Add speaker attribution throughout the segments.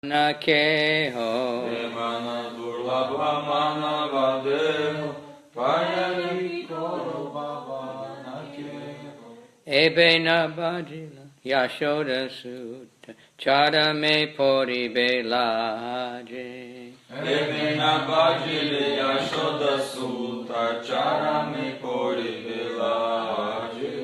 Speaker 1: Nakeho
Speaker 2: Demana Durlabha Manavadeho Payarikoro Baba Nakeho
Speaker 1: Ebena Bajila Yashoda Sutta Charame Pori Belaje
Speaker 2: Ebena Bajile Yashoda Sutta Charame Pori Belaje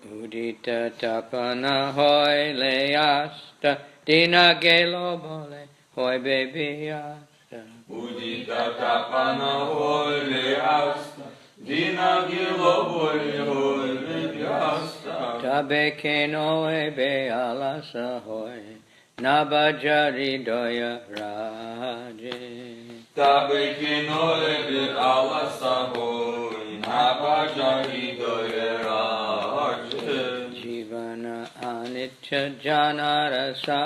Speaker 1: Udita Tapana Hoy Leasta Dina Gelo Bole Hoy Bebiasta
Speaker 2: Udita Tapana Hoy Leasta Dina Gelo Bole Hoy Bebiasta
Speaker 1: Tabe Keno Ebe Alasa Hoy Nabajari Doya Raje
Speaker 2: Tabe Keno Ebe Alasa Hoy Nabajari Doya Raje
Speaker 1: Jivana Anitya Jana Rasa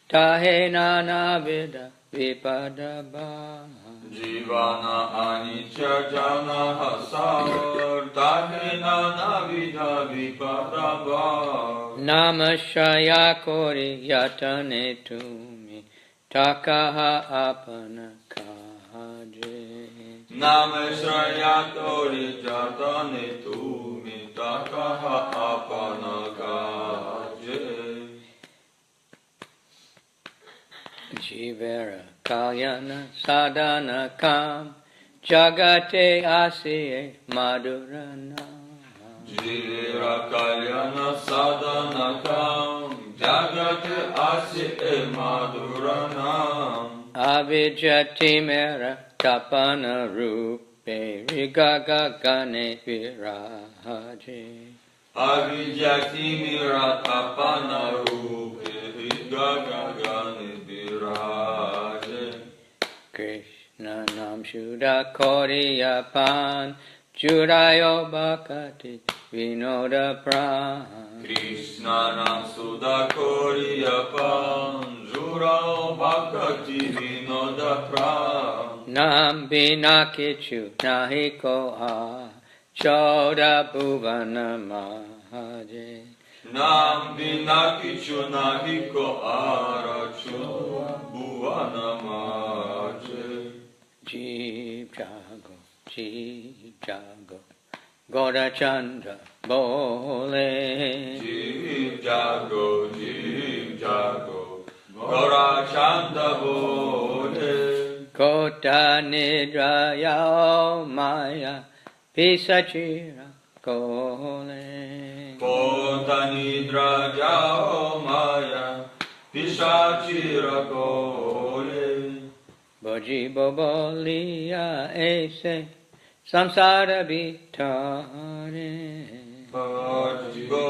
Speaker 1: Tahe Nana Vida Vipadabha
Speaker 2: Jivana Anicca Jana Hasar Tahe Nana Vida Vipadabha
Speaker 1: Namashaya Kori Yatane Tumi Takaha Apana Kaje
Speaker 2: Nameshrayatori Jatane Tumi Takaha Apana Kaje
Speaker 1: Jivera Kalyana Sadhana Kam Jagate Asiye Madhurana
Speaker 2: Jivira Kalyana Sadhanakam Jagate Asi Madhuranam
Speaker 1: Avijati Mera Tapana Rupe Rigaga Gane Viraje
Speaker 2: Avijati Miratapana Rupe Hidagagani Viraje
Speaker 1: Krishna Nam Shuddha Koriyapan Judayo Bhakati Vinoda Pran
Speaker 2: Krishna Nam Sudakoriyapan Jurao Bhakati Vinoda Pran
Speaker 1: Nam Binakichu Nahiko A Choda Bhuvana Mahaje
Speaker 2: Nam Binakichu Nahiko Arachu Bhuvana Maje
Speaker 1: Jeev Jago Jeev Jago Gaura Chandra Bole
Speaker 2: Jeev Jago Gaura Chanda Bole
Speaker 1: Kota Nidra Yao Maya Pisachira Kole
Speaker 2: Kota Nidra Jao Maya Pishachira Kole
Speaker 1: Boji Bobolia Ese Samsara Vitare
Speaker 2: Bhajigo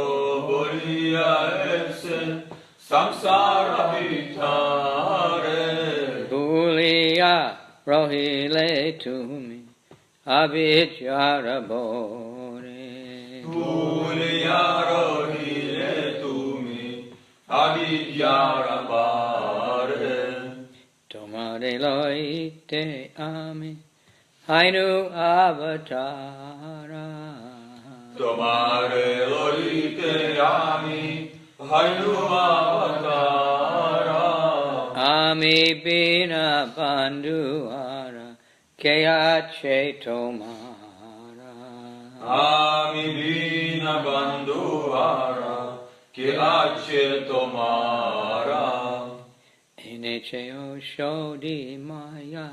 Speaker 2: Bolia Ese Samsara Vitare
Speaker 1: Bulia Rohile Tumi Abhichara Bore
Speaker 2: Bulia Rohile Tumi Avidyara Bare
Speaker 1: Tomare Loite Ami Hainu Avatara
Speaker 2: Tomare Lorite Ami Hainu Avatara
Speaker 1: Ami Bina Bandhuara Keache Tomara
Speaker 2: Ami Bina Bandhuara Che Ace Tomara
Speaker 1: Inecheo Shodi Maya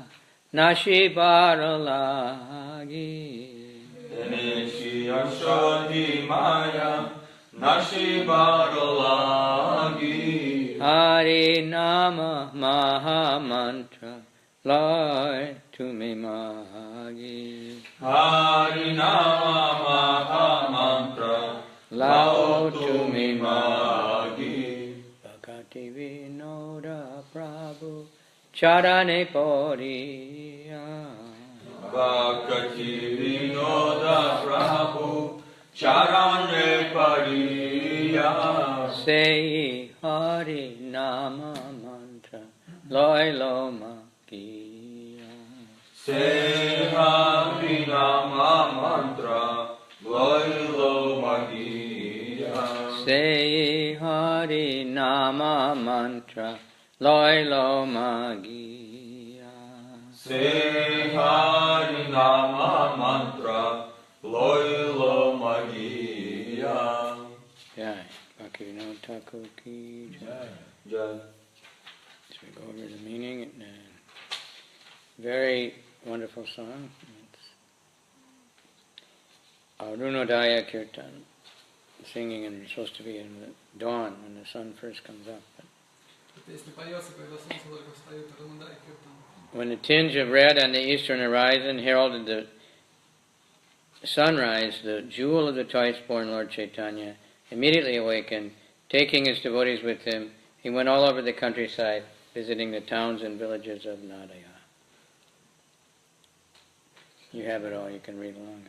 Speaker 1: Nashibara Lagi
Speaker 2: Teneshi Ashodi Maya Nashibaralagi
Speaker 1: Hari Nama Maha Mantra Lord to me Magi
Speaker 2: Harinama Maha Mantra Lao to me Magi
Speaker 1: Bhakati Vinoda Prabhu Charane Poriya
Speaker 2: Bhakati Vinoda Prabhu Charane Pariya
Speaker 1: Say Hari Nama Mantra Loi Loma Kiya
Speaker 2: Say Harinama Mantra Loilo Magiya
Speaker 1: Say Hari Nama Mantra Loi lo magia.
Speaker 2: Se Hari Nama Mantra, Loilo Magia.
Speaker 1: Jai. Bhaktivinoda Thakur ki jai.
Speaker 2: Jai.
Speaker 1: So we go over the meaning. Very wonderful song. It's Arunodaya Kirtan. Singing, and it's supposed to be in the dawn when the sun first comes up. When the tinge of red on the eastern horizon heralded the sunrise, the jewel of the twice-born Lord Chaitanya immediately awakened. Taking his devotees with him, he went all over the countryside, visiting the towns and villages of Nadaya. You have it all, you can read along.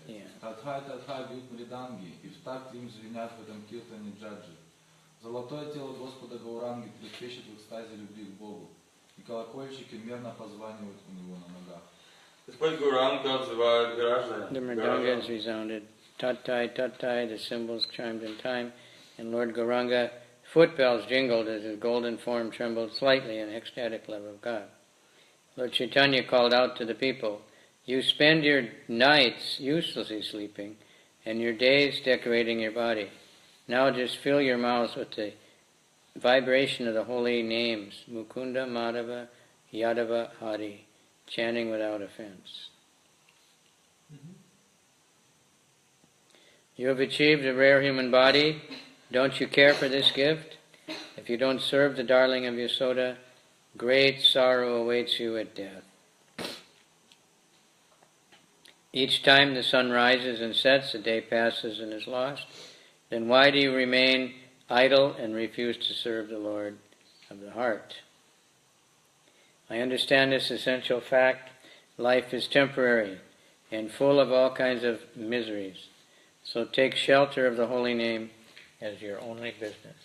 Speaker 1: Yeah.
Speaker 3: Тадхай, Тадхай бьют мриданги, и в такт им звенят в этом киртане джаджи. Золотое тело Господа Гауранги трепещет в экстазе любви к Богу, и колокольчики мерно позванивают у него на ногах.
Speaker 2: Господь Гауранга отзывает граждан.
Speaker 1: The mridangas resounded, Tattai, Tattai, the cymbals chimed in time, and Lord Gauranga foot bells jingled as his golden form trembled slightly in ecstatic love of God. Lord Chaitanya called out to the people, "You spend your nights uselessly sleeping, and your days decorating your body. Now just fill your mouths with the vibration of the holy names, Mukunda, Madhava, Yadava, Hari, chanting without offense." You have achieved a rare human body. Don't you care for this gift? If you don't serve the darling of Yasoda, great sorrow awaits you at death. Each time the sun rises and sets, a day passes and is lost. Then why do you remain idle and refuse to serve the Lord of the heart? I understand this essential fact. Life is temporary and full of all kinds of miseries. So take shelter of the holy name as your only business.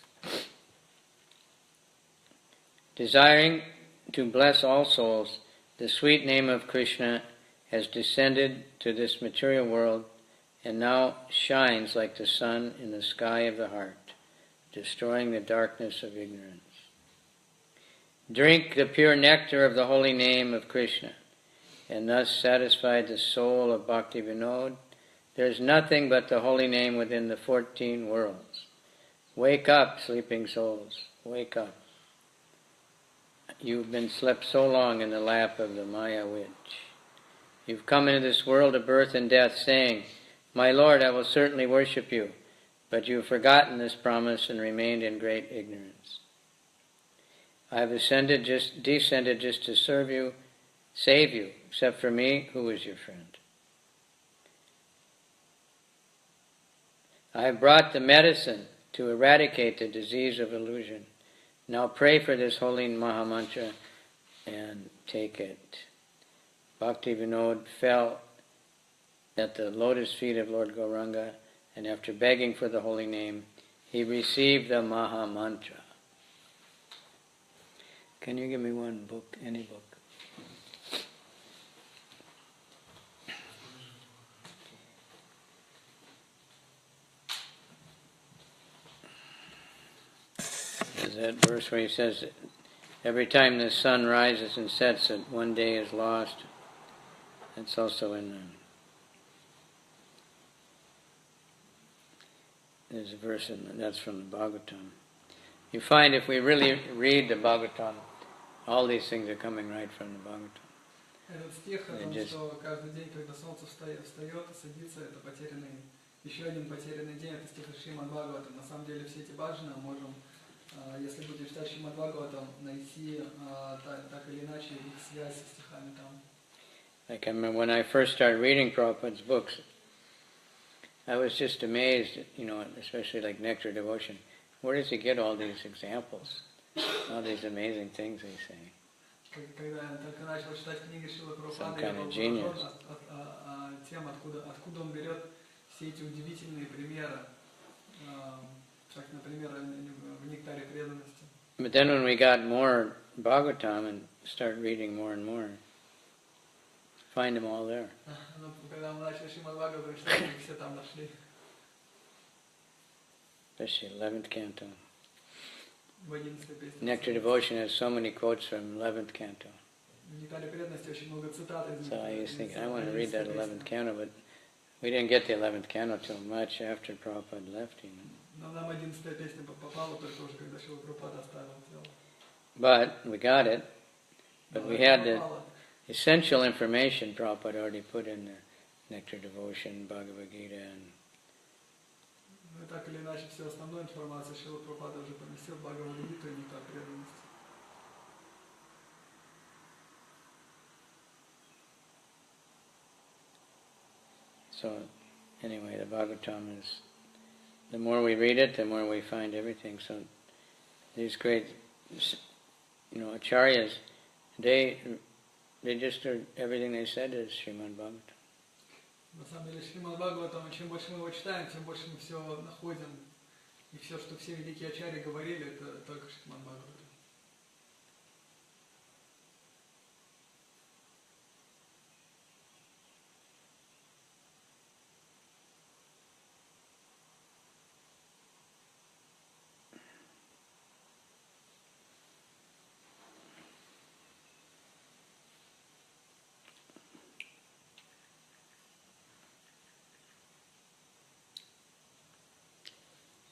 Speaker 1: Desiring to bless all souls, the sweet name of Krishna has descended to this material world and now shines like the sun in the sky of the heart, destroying the darkness of ignorance. Drink the pure nectar of the holy name of Krishna, and thus satisfy the soul of Bhakti Vinod. There is nothing but the holy name within the 14 worlds. Wake up, sleeping souls, wake up. You've been slept so long in the lap of the Maya witch. You've come into this world of birth and death saying, "My Lord, I will certainly worship you," but you've forgotten this promise and remained in great ignorance. I have descended just to serve you, save you, except for me, who is your friend. I have brought the medicine to eradicate the disease of illusion. Now pray for this holy Mahamantra and take it. Bhakti Vinod fell at the lotus feet of Lord Gauranga, and after begging for the holy name, he received the Mahamantra. Can you give me one book, any book? There's that verse where he says that every time the sun rises and sets, that one day is lost. It's also in there's a verse that's from the Bhagavatam. You find if we really read the Bhagavatam, all these things are coming right from the Bhagavatam.
Speaker 4: Этот стих о том, что каждый день, когда солнце встает и садится, это потерянный, еще один потерянный день, это стих Шримад Бхагаватам. На самом деле все эти баджаны можем, если будем читать Шримад Бхагаватам, найти так или иначе их связь со стихами там.
Speaker 1: Like I remember when I first started reading Prabhupada's books, I was just amazed, especially like Nectar Devotion. Where does he get all these examples? All these amazing things he's saying.
Speaker 4: Когда я только начал читать книги Шрилы Прабхупады,
Speaker 1: я был поражен
Speaker 4: тем, откуда он берет все эти удивительные примеры, как, например, в Нектаре преданности.
Speaker 1: But then when we got more Bhagavatam and started reading more and more, find them all there.
Speaker 4: Но когда мы начали Шримад Бхагаватам читать, мы все там нашли.
Speaker 1: Especially 11th canto.
Speaker 4: в 11 песне.
Speaker 1: Nectar Devotion has so many quotes from 11th canto.
Speaker 4: В Нектаре преданности очень много цитат из
Speaker 1: So I was thinking, I want to
Speaker 4: 11
Speaker 1: read that
Speaker 4: песни.
Speaker 1: 11th canto, but we didn't get the 11th canto till much after Prabhupada left.
Speaker 4: Но нам 11 песня попала только уже, когда Шрила Прабхупада оставил тело.
Speaker 1: But we got it. But
Speaker 4: Но
Speaker 1: we
Speaker 4: это
Speaker 1: had the
Speaker 4: попало.
Speaker 1: essential information Prabhupada already put in the Nectar Devotion, Bhagavad Gita, and
Speaker 4: Ну и так или иначе, всю основную информацию Шрила Прабхупада уже поместил в Бхагавад-гиту и Нектар преданности.
Speaker 1: so anyway, the Bhagavatam is, the more we read it, the more we find everything. So these great, Acaryas, they just, everything they said is Srimad Bhagavatam.
Speaker 4: На самом деле, Шримад Бхагаватам, чем больше мы его читаем, тем больше мы все находим. И все, что все великие ачарьи говорили, это только Шримад Бхагаватам.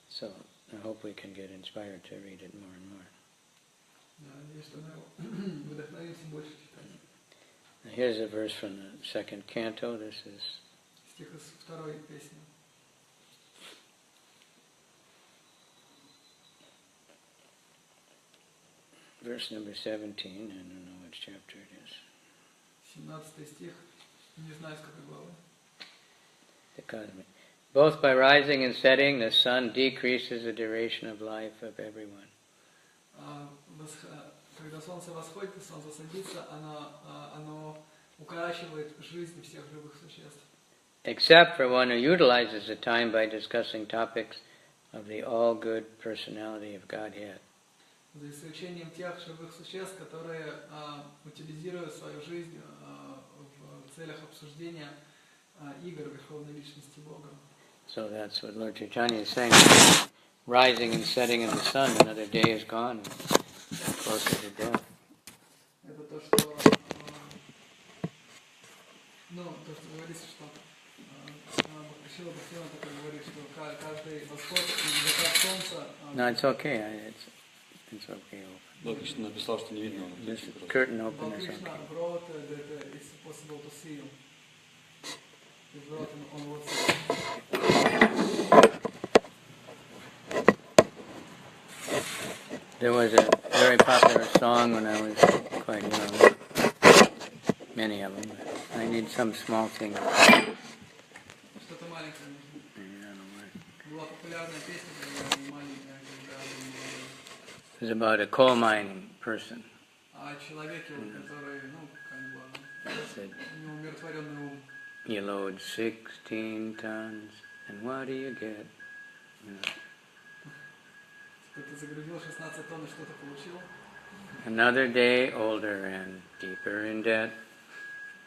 Speaker 1: So I hope we can get inspired to read it more and more.
Speaker 4: Я надеюсь, что мы вдохновимся больше читать.
Speaker 1: Now here's a verse from the second canto. This is
Speaker 4: Стих из второй песни.
Speaker 1: verse number 17. I don't know which chapter it is.
Speaker 4: 17 стих. Не знаю, с какой главы.
Speaker 1: The cosmic. Both by rising and setting, the sun decreases the duration of life of everyone.
Speaker 4: Когда солнце восходит и солнце садится, оно укорачивает жизнь всех живых существ.
Speaker 1: Except for one who utilizes the time by discussing topics of the all-good personality of Godhead.
Speaker 4: За исключением тех живых существ, которые утилизируют свою жизнь в целях обсуждения игр Верховной Личности Бога.
Speaker 1: So that's what Lord Chaitanya is saying. Rising and setting of the sun, another day is gone, and closer to death.
Speaker 4: Это то, что говорится, что Шрила Бхактивинода такой говорит, что каждый восход и закат солнца.
Speaker 1: No, it's okay. It's okay.
Speaker 2: Логично написал, что не видно.
Speaker 1: This curtain open is
Speaker 4: Krishna
Speaker 1: okay.
Speaker 4: wrote that it's possible to see you. He wrote on WhatsApp.
Speaker 1: There was a very popular song when I was quite young. Many of them. But I need some small thing.
Speaker 4: Что-то маленькое нужно.
Speaker 1: I don't know what.
Speaker 4: Была популярная песня, когда они маленькая, когда они
Speaker 1: It was about a coal mining person.
Speaker 4: о человеке, который, как бы,
Speaker 1: It said,
Speaker 4: у него умиротворенный ум.
Speaker 1: you load 16 tons, and what do you get? You know,
Speaker 4: Ты загрузил 16 тонн и что-то получил.
Speaker 1: another day older and deeper in debt.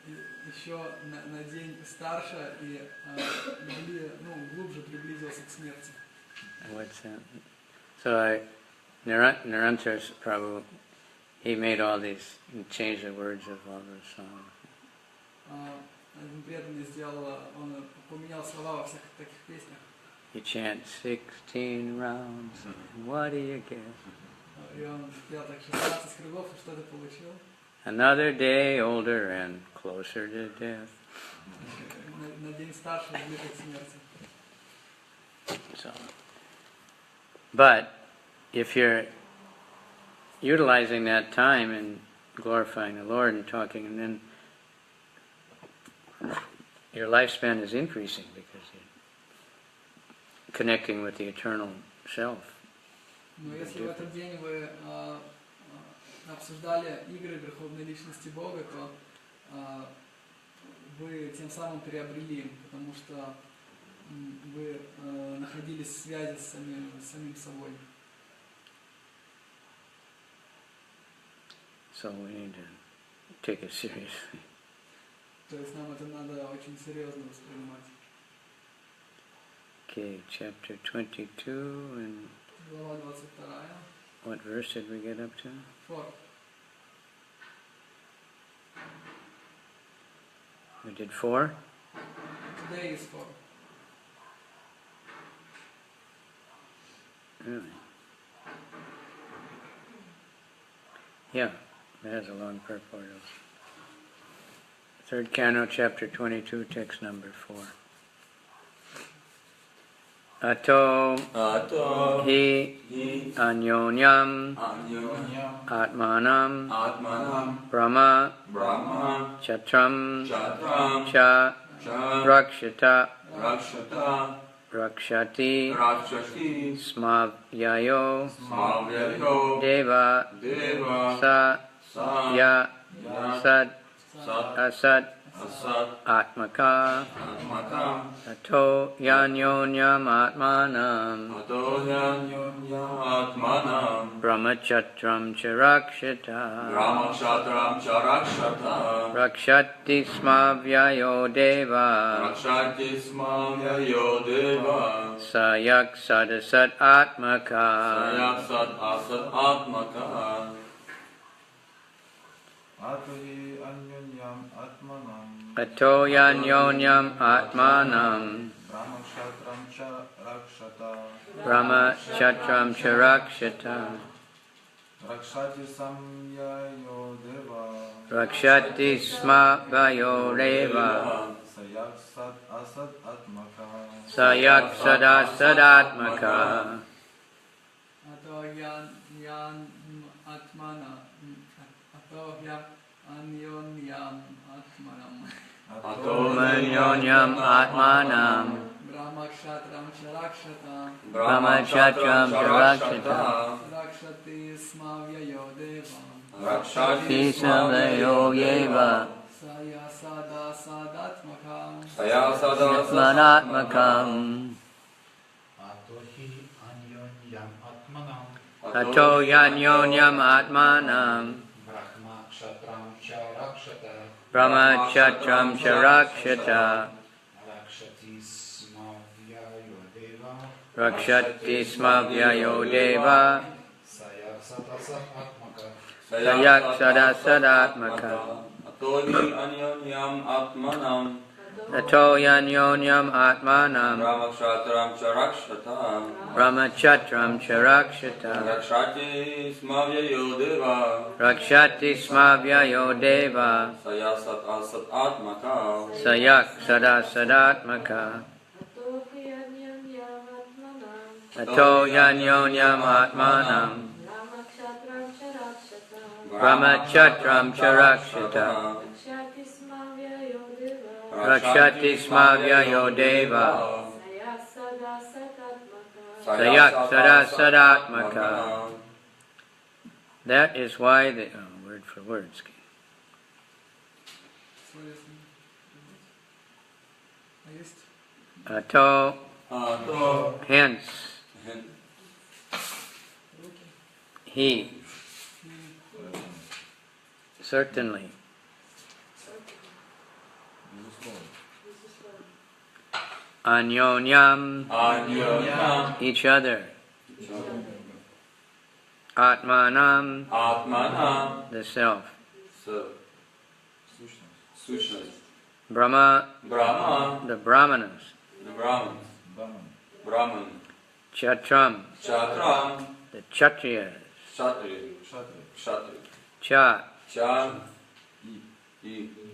Speaker 4: И еще на день старше и глубже приблизился к смерти.
Speaker 1: What's that? So Nirantar Prabhu, he made all these, he changed the words of all the songs.
Speaker 4: Один преданный сделал, он поменял слова во всех таких песнях.
Speaker 1: You chant 16 rounds, and what do you get?
Speaker 4: И он спел так 16 кругов, и что ты получил?
Speaker 1: Another day older and closer to death.
Speaker 4: На день старше и ближе к смерти.
Speaker 1: So, but if you're utilizing that time and glorifying the Lord and talking, and then your lifespan is increasing because you're connecting with the eternal self.
Speaker 4: Но если в этот день вы обсуждали игры Верховной Личности Бога, то вы тем самым приобрели, потому что вы находились в связи с самим собой.
Speaker 1: So we need to take it seriously.
Speaker 4: То есть нам это надо очень серьезно воспринимать.
Speaker 1: Okay, chapter 22 and
Speaker 4: Глава 22.
Speaker 1: What verse did we get up to?
Speaker 4: 4.
Speaker 1: We did 4?
Speaker 4: Today is 4.
Speaker 1: Really? Yeah, it has a long purport. Third Canto, Chapter 22, text number 4. Ato hi anyonyam atmanam brahma chatram cha rakshata rakshati smavyayo deva sa ya sad asad atmaka ato yanyonyam atmanam brahmachatram charakshata rakshati smavyayo deva sayak sadasat atmaka ato yanyonyam atmanam brahmachatram charakshata rakshati smavyayo deva sayak sadasat atmaka
Speaker 4: Ato yan atmana. Ato anyonyam atmanam.
Speaker 1: Anyonyam atmanam
Speaker 4: Brahmakshatram charakshata.
Speaker 1: brahmachatram charakshata
Speaker 4: Rakshati smavyayo deva.
Speaker 1: rakshati smavyayo deva
Speaker 4: Saya sada sadatmakam.
Speaker 1: atmanatmakam ato yanyonyam atmanam brahmachatram charakshata rakshati smavyayo deva sayak sadasadatmaka ato yanyonyam atmanam brahmachatram charakshata rakshati smavyayo deva sayak sadasadatmaka ato yanyonyam atmanam brahmachatram charakshata rakshati smavyayo deva sayak sadasadatmaka. That is why the word for word. Ato hence he certainly anyonyam each other atmanam the self Brahma the Brahmanas Chatram the Kshatriyas Cha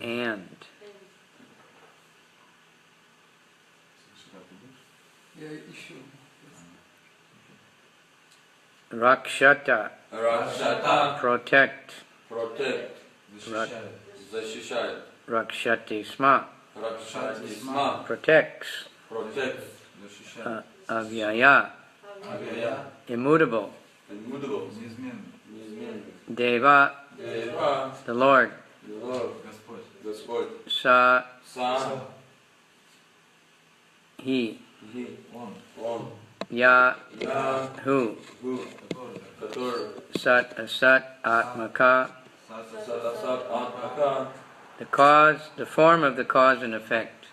Speaker 1: and Rakshata protect Rakshati sma protects Avyaya immutable Deva the Lord Sa he Ya who Sat Asat Atmaka the cause, the form of the cause and effect.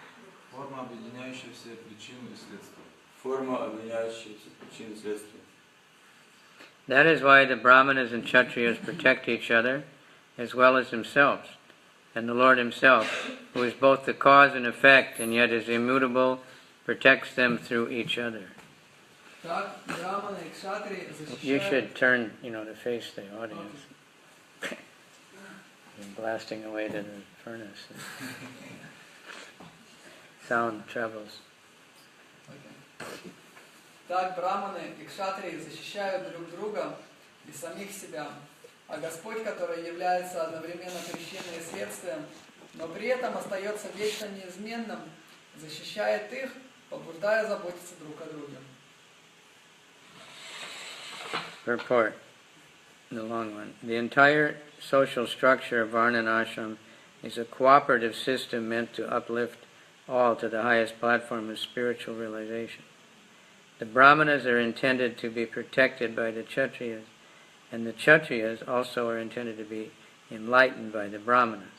Speaker 1: That is why the Brahmanas and Kshatriyas protect each other as well as themselves. And the Lord Himself, who is both the cause and effect and yet is immutable, protects them through each other. You should turn, to face the audience. You're blasting away to the furnace. Sound travels.
Speaker 4: Так браманы и кшатрии защищают друг друга и самих себя, а Господь, который является одновременно причиной и следствием, но при этом остается вечно неизменным, защищает их, побуждая заботиться друг о друге.
Speaker 1: Purport, the long one. The entire social structure of Varna and Ashram is a cooperative system meant to uplift all to the highest platform of spiritual realization. The Brahmanas are intended to be protected by the Kshatriyas, and the Kshatriyas also are intended to be enlightened by the Brahmanas.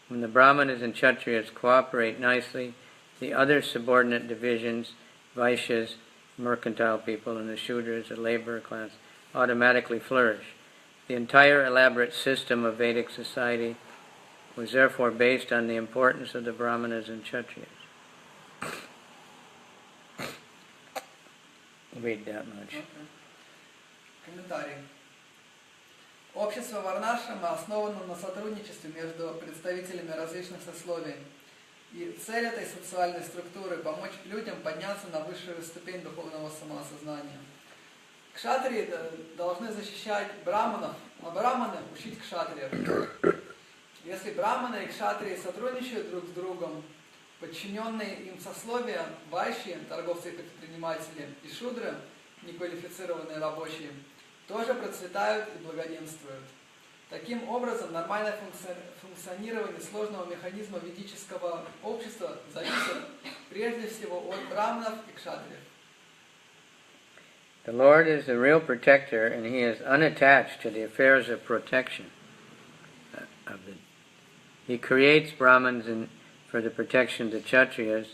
Speaker 1: When the Brahmanas and Kshatriyas cooperate nicely, the other subordinate divisions, Vaishyas, mercantile people, and the Shudras, the labor class, automatically flourish. The entire elaborate system of Vedic society was therefore based on the importance of the Brahmanas and Kshatriyas. Read that much.
Speaker 4: Комментарий. Общество Варнашрама основано на сотрудничестве между представителями различных сословий. И цель этой социальной структуры – помочь людям подняться на высшую ступень духовного самоосознания. Кшатрии должны защищать браманов, а браманы – учить кшатриев. Если браманы и кшатрии сотрудничают друг с другом, подчиненные им сословия, вайши, торговцы и предприниматели, и шудры, неквалифицированные рабочие, тоже процветают и благоденствуют. Таким образом, нормальное функционирование сложного механизма ведического общества зависит прежде всего от браманов и кшатриев.
Speaker 1: The Lord is the real protector, and He is unattached to the affairs of protection. He creates Brahmins for the protection of the Kshatriyas,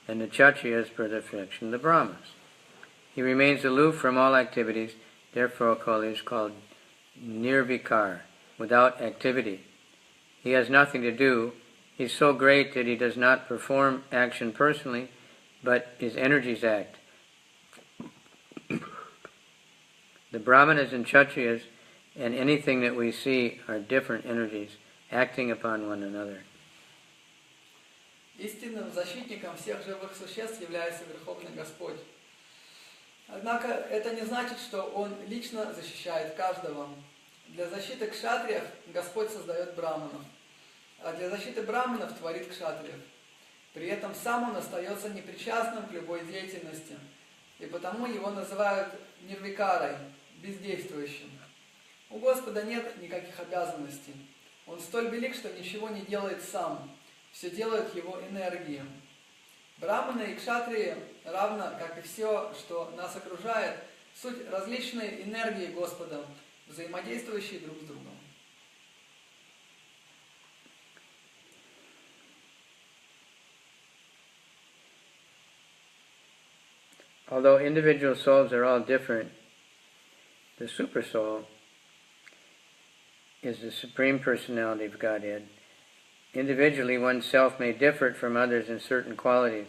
Speaker 1: and the Kshatriyas for the protection of the Brahmanas. He remains aloof from all activities, therefore he is called nirvikar, without activity. He has nothing to do. He is so great that He does not perform action personally, but His energies act. The Brahmanas and Kshatriyas and anything that we see are different energies acting upon one another.
Speaker 4: Истинным защитником всех живых существ является Верховный Господь. Однако это не значит, что Он лично защищает каждого. Для защиты кшатриев Господь создает браманов, а для защиты браманов творит кшатриев. При этом сам Он остается непричастным к любой деятельности, и потому Его называют нирвикарой, бездействующим. У Господа нет никаких обязанностей. Он столь велик, что ничего не делает сам. Все делают Его энергии. Браманы и кшатрии, равно как и все, что нас окружает, суть различные энергии Господа, взаимодействующие друг с другом.
Speaker 1: Although individual souls are all different, the Supersoul is the Supreme Personality of Godhead. Individually, oneself may differ from others in certain qualities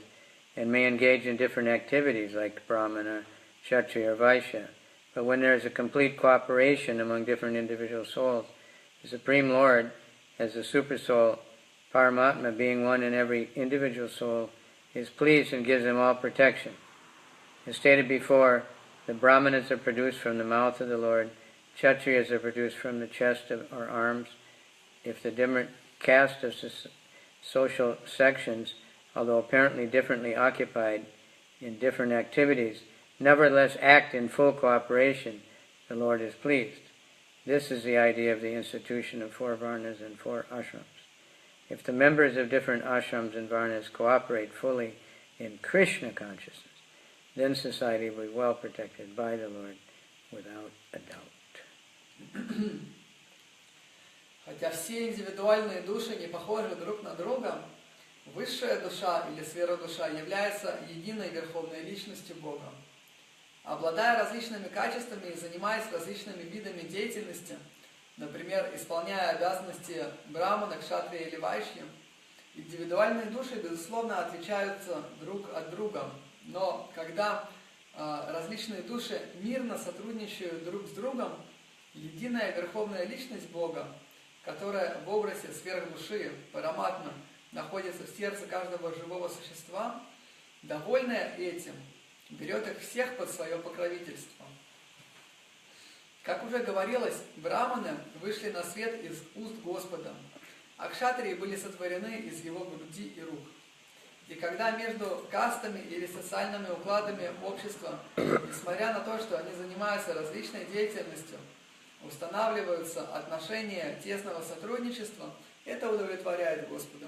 Speaker 1: and may engage in different activities like Brahmana, Kshatriya, or Vaishya. But when there is a complete cooperation among different individual souls, the Supreme Lord, as the Supersoul, Paramatma, being one in every individual soul, is pleased and gives them all protection. As stated before, the Brahmanas are produced from the mouth of the Lord, Kshatriyas are produced from the chest or arms. If the different caste of social sections, although apparently differently occupied in different activities, nevertheless act in full cooperation, the Lord is pleased. This is the idea of the institution of 4 Varnas and 4 ashrams. If the members of different ashrams and Varnas cooperate fully in Krishna consciousness, then society will be well protected by the Lord without a doubt.
Speaker 4: Хотя все индивидуальные души не похожи друг на друга, высшая душа или сфера душа является единой верховной личностью Бога. обладая различными качествами и занимаясь различными видами деятельности, например, исполняя обязанности брамана, кшатрия или вайшья, индивидуальные души, безусловно, отличаются друг от друга. Но когда различные души мирно сотрудничают друг с другом, единая верховная личность Бога, которая в образе сверхдуши, параматма, находится в сердце каждого живого существа, довольная этим, берет их всех под свое покровительство. Как уже говорилось, браманы вышли на свет из уст Господа, а кшатрии были сотворены из его груди и рук. И когда между кастами или социальными укладами общества, несмотря на то, что они занимаются различной деятельностью, устанавливаются отношения тесного сотрудничества, это удовлетворяет Господа.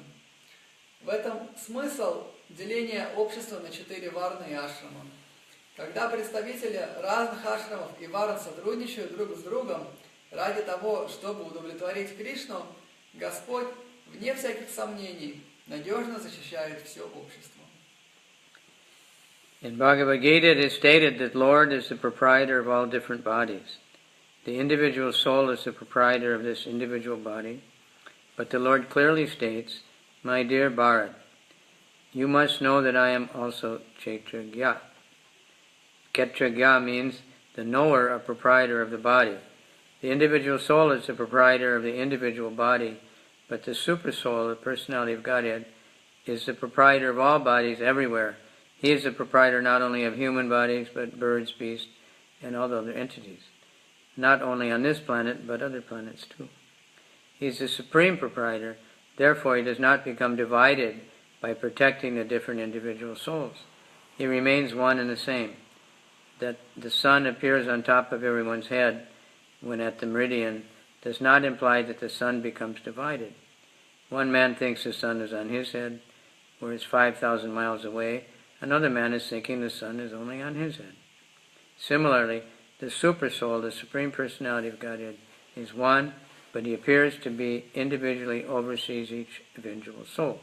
Speaker 4: В этом смысл деления общества на 4 варны и ашрама. Когда представители разных ашрамов и варн сотрудничают друг с другом ради того, чтобы удовлетворить Кришну, Господь, вне всяких сомнений, надежно защищает все общество.
Speaker 1: In Bhagavad Gita it is stated that Lord is the proprietor of all different bodies. The individual soul is the proprietor of this individual body, but the Lord clearly states, "My dear Bharat, you must know that I am also Kshetragya." Kshetragya means the knower or proprietor of the body. The individual soul is the proprietor of the individual body, but the super soul, the personality of Godhead, is the proprietor of all bodies everywhere. He is the proprietor not only of human bodies, but birds, beasts, and all other entities. Not only on this planet, but other planets too. He is the supreme proprietor, therefore he does not become divided by protecting the different individual souls. He remains one and the same. That the sun appears on top of everyone's head when at the meridian does not imply that the sun becomes divided. One man thinks the sun is on his head, whereas 5,000 miles away, another man is thinking the sun is only on his head. Similarly, the super soul, the supreme personality of Godhead, is one, but he appears to be individually oversees each individual soul.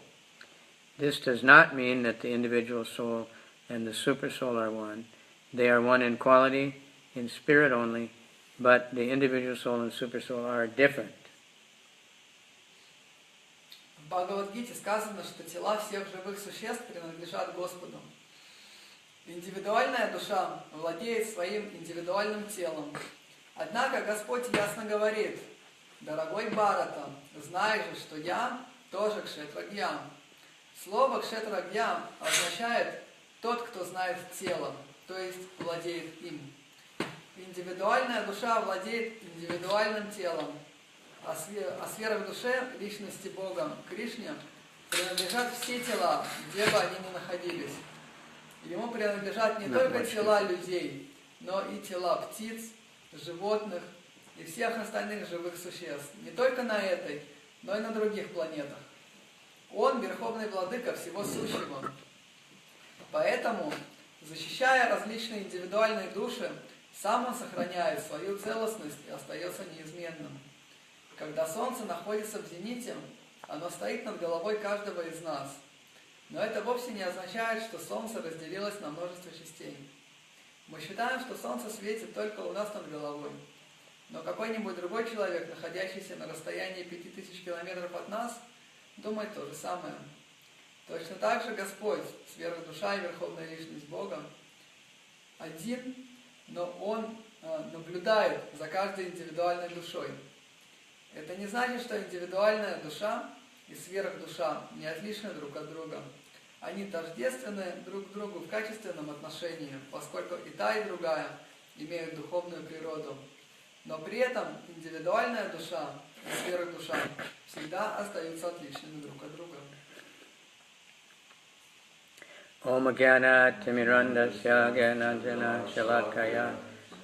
Speaker 1: This does not mean that the individual soul and the super soul are one. They are one in quality, in spirit only, but the individual soul and super soul are different.
Speaker 4: В Бхагавад-гите сказано, что тела всех живых существ принадлежат Господу. Индивидуальная душа владеет своим индивидуальным телом. Однако Господь ясно говорит: «Дорогой Бхарата, знай же, что я тоже кшетрагья». Слово кшетрагья означает «тот, кто знает тело», то есть владеет им. Индивидуальная душа владеет индивидуальным телом, а сверхдуше личности Бога, Кришне, принадлежат все тела, где бы они ни находились. Ему принадлежат не только тела людей, но и тела птиц, животных и всех остальных живых существ, не только на этой, но и на других планетах. Он верховный владыка всего сущего. Поэтому, защищая различные индивидуальные души, сам он сохраняет свою целостность и остается неизменным. Когда солнце находится в зените, оно стоит над головой каждого из нас. Но это вовсе не означает, что солнце разделилось на множество частей. Мы считаем, что солнце светит только у нас над головой. Но какой-нибудь другой человек, находящийся на расстоянии 5000 километров от нас, думает то же самое. Точно так же Господь, сверхдуша и верховная личность Бога, один, но Он наблюдает за каждой индивидуальной душой. Это не значит, что индивидуальная душа и сверхдуша не отличны друг от друга. Они тождественны друг к другу в качественном отношении, поскольку и та, и другая имеют духовную природу. Но при этом индивидуальная душа и сверхдуша всегда остаются отличными друг от друга.
Speaker 1: Om Gyana Timirandasya Gyananjana Shalakaya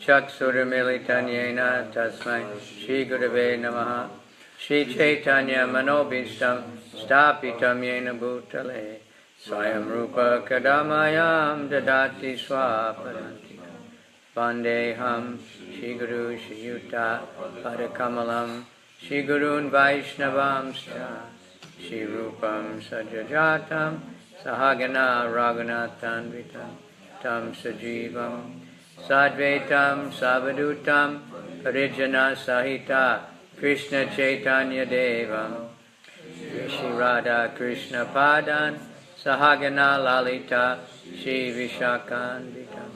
Speaker 1: Chaksuramilitanyena Tasmai Shri Gurave Namaha Shri Chaitanya Manobishtam Stapitam Yena Bhutale Swayam Rupa Kadamayam Dadati Swaparantika Vandeham Shri Guru Shri Yuta Padakamalam Shri Gurun Vaishnavamscha Shri Rupam Sajajatam Sahagana Raghunathanvitam Tam Sajivam Sadvaitam Savadutam Parijana Sahita Krishna Chaitanya Devam Shri Radha Krishna Padan Sahagana Lalita Shri Vishakandikam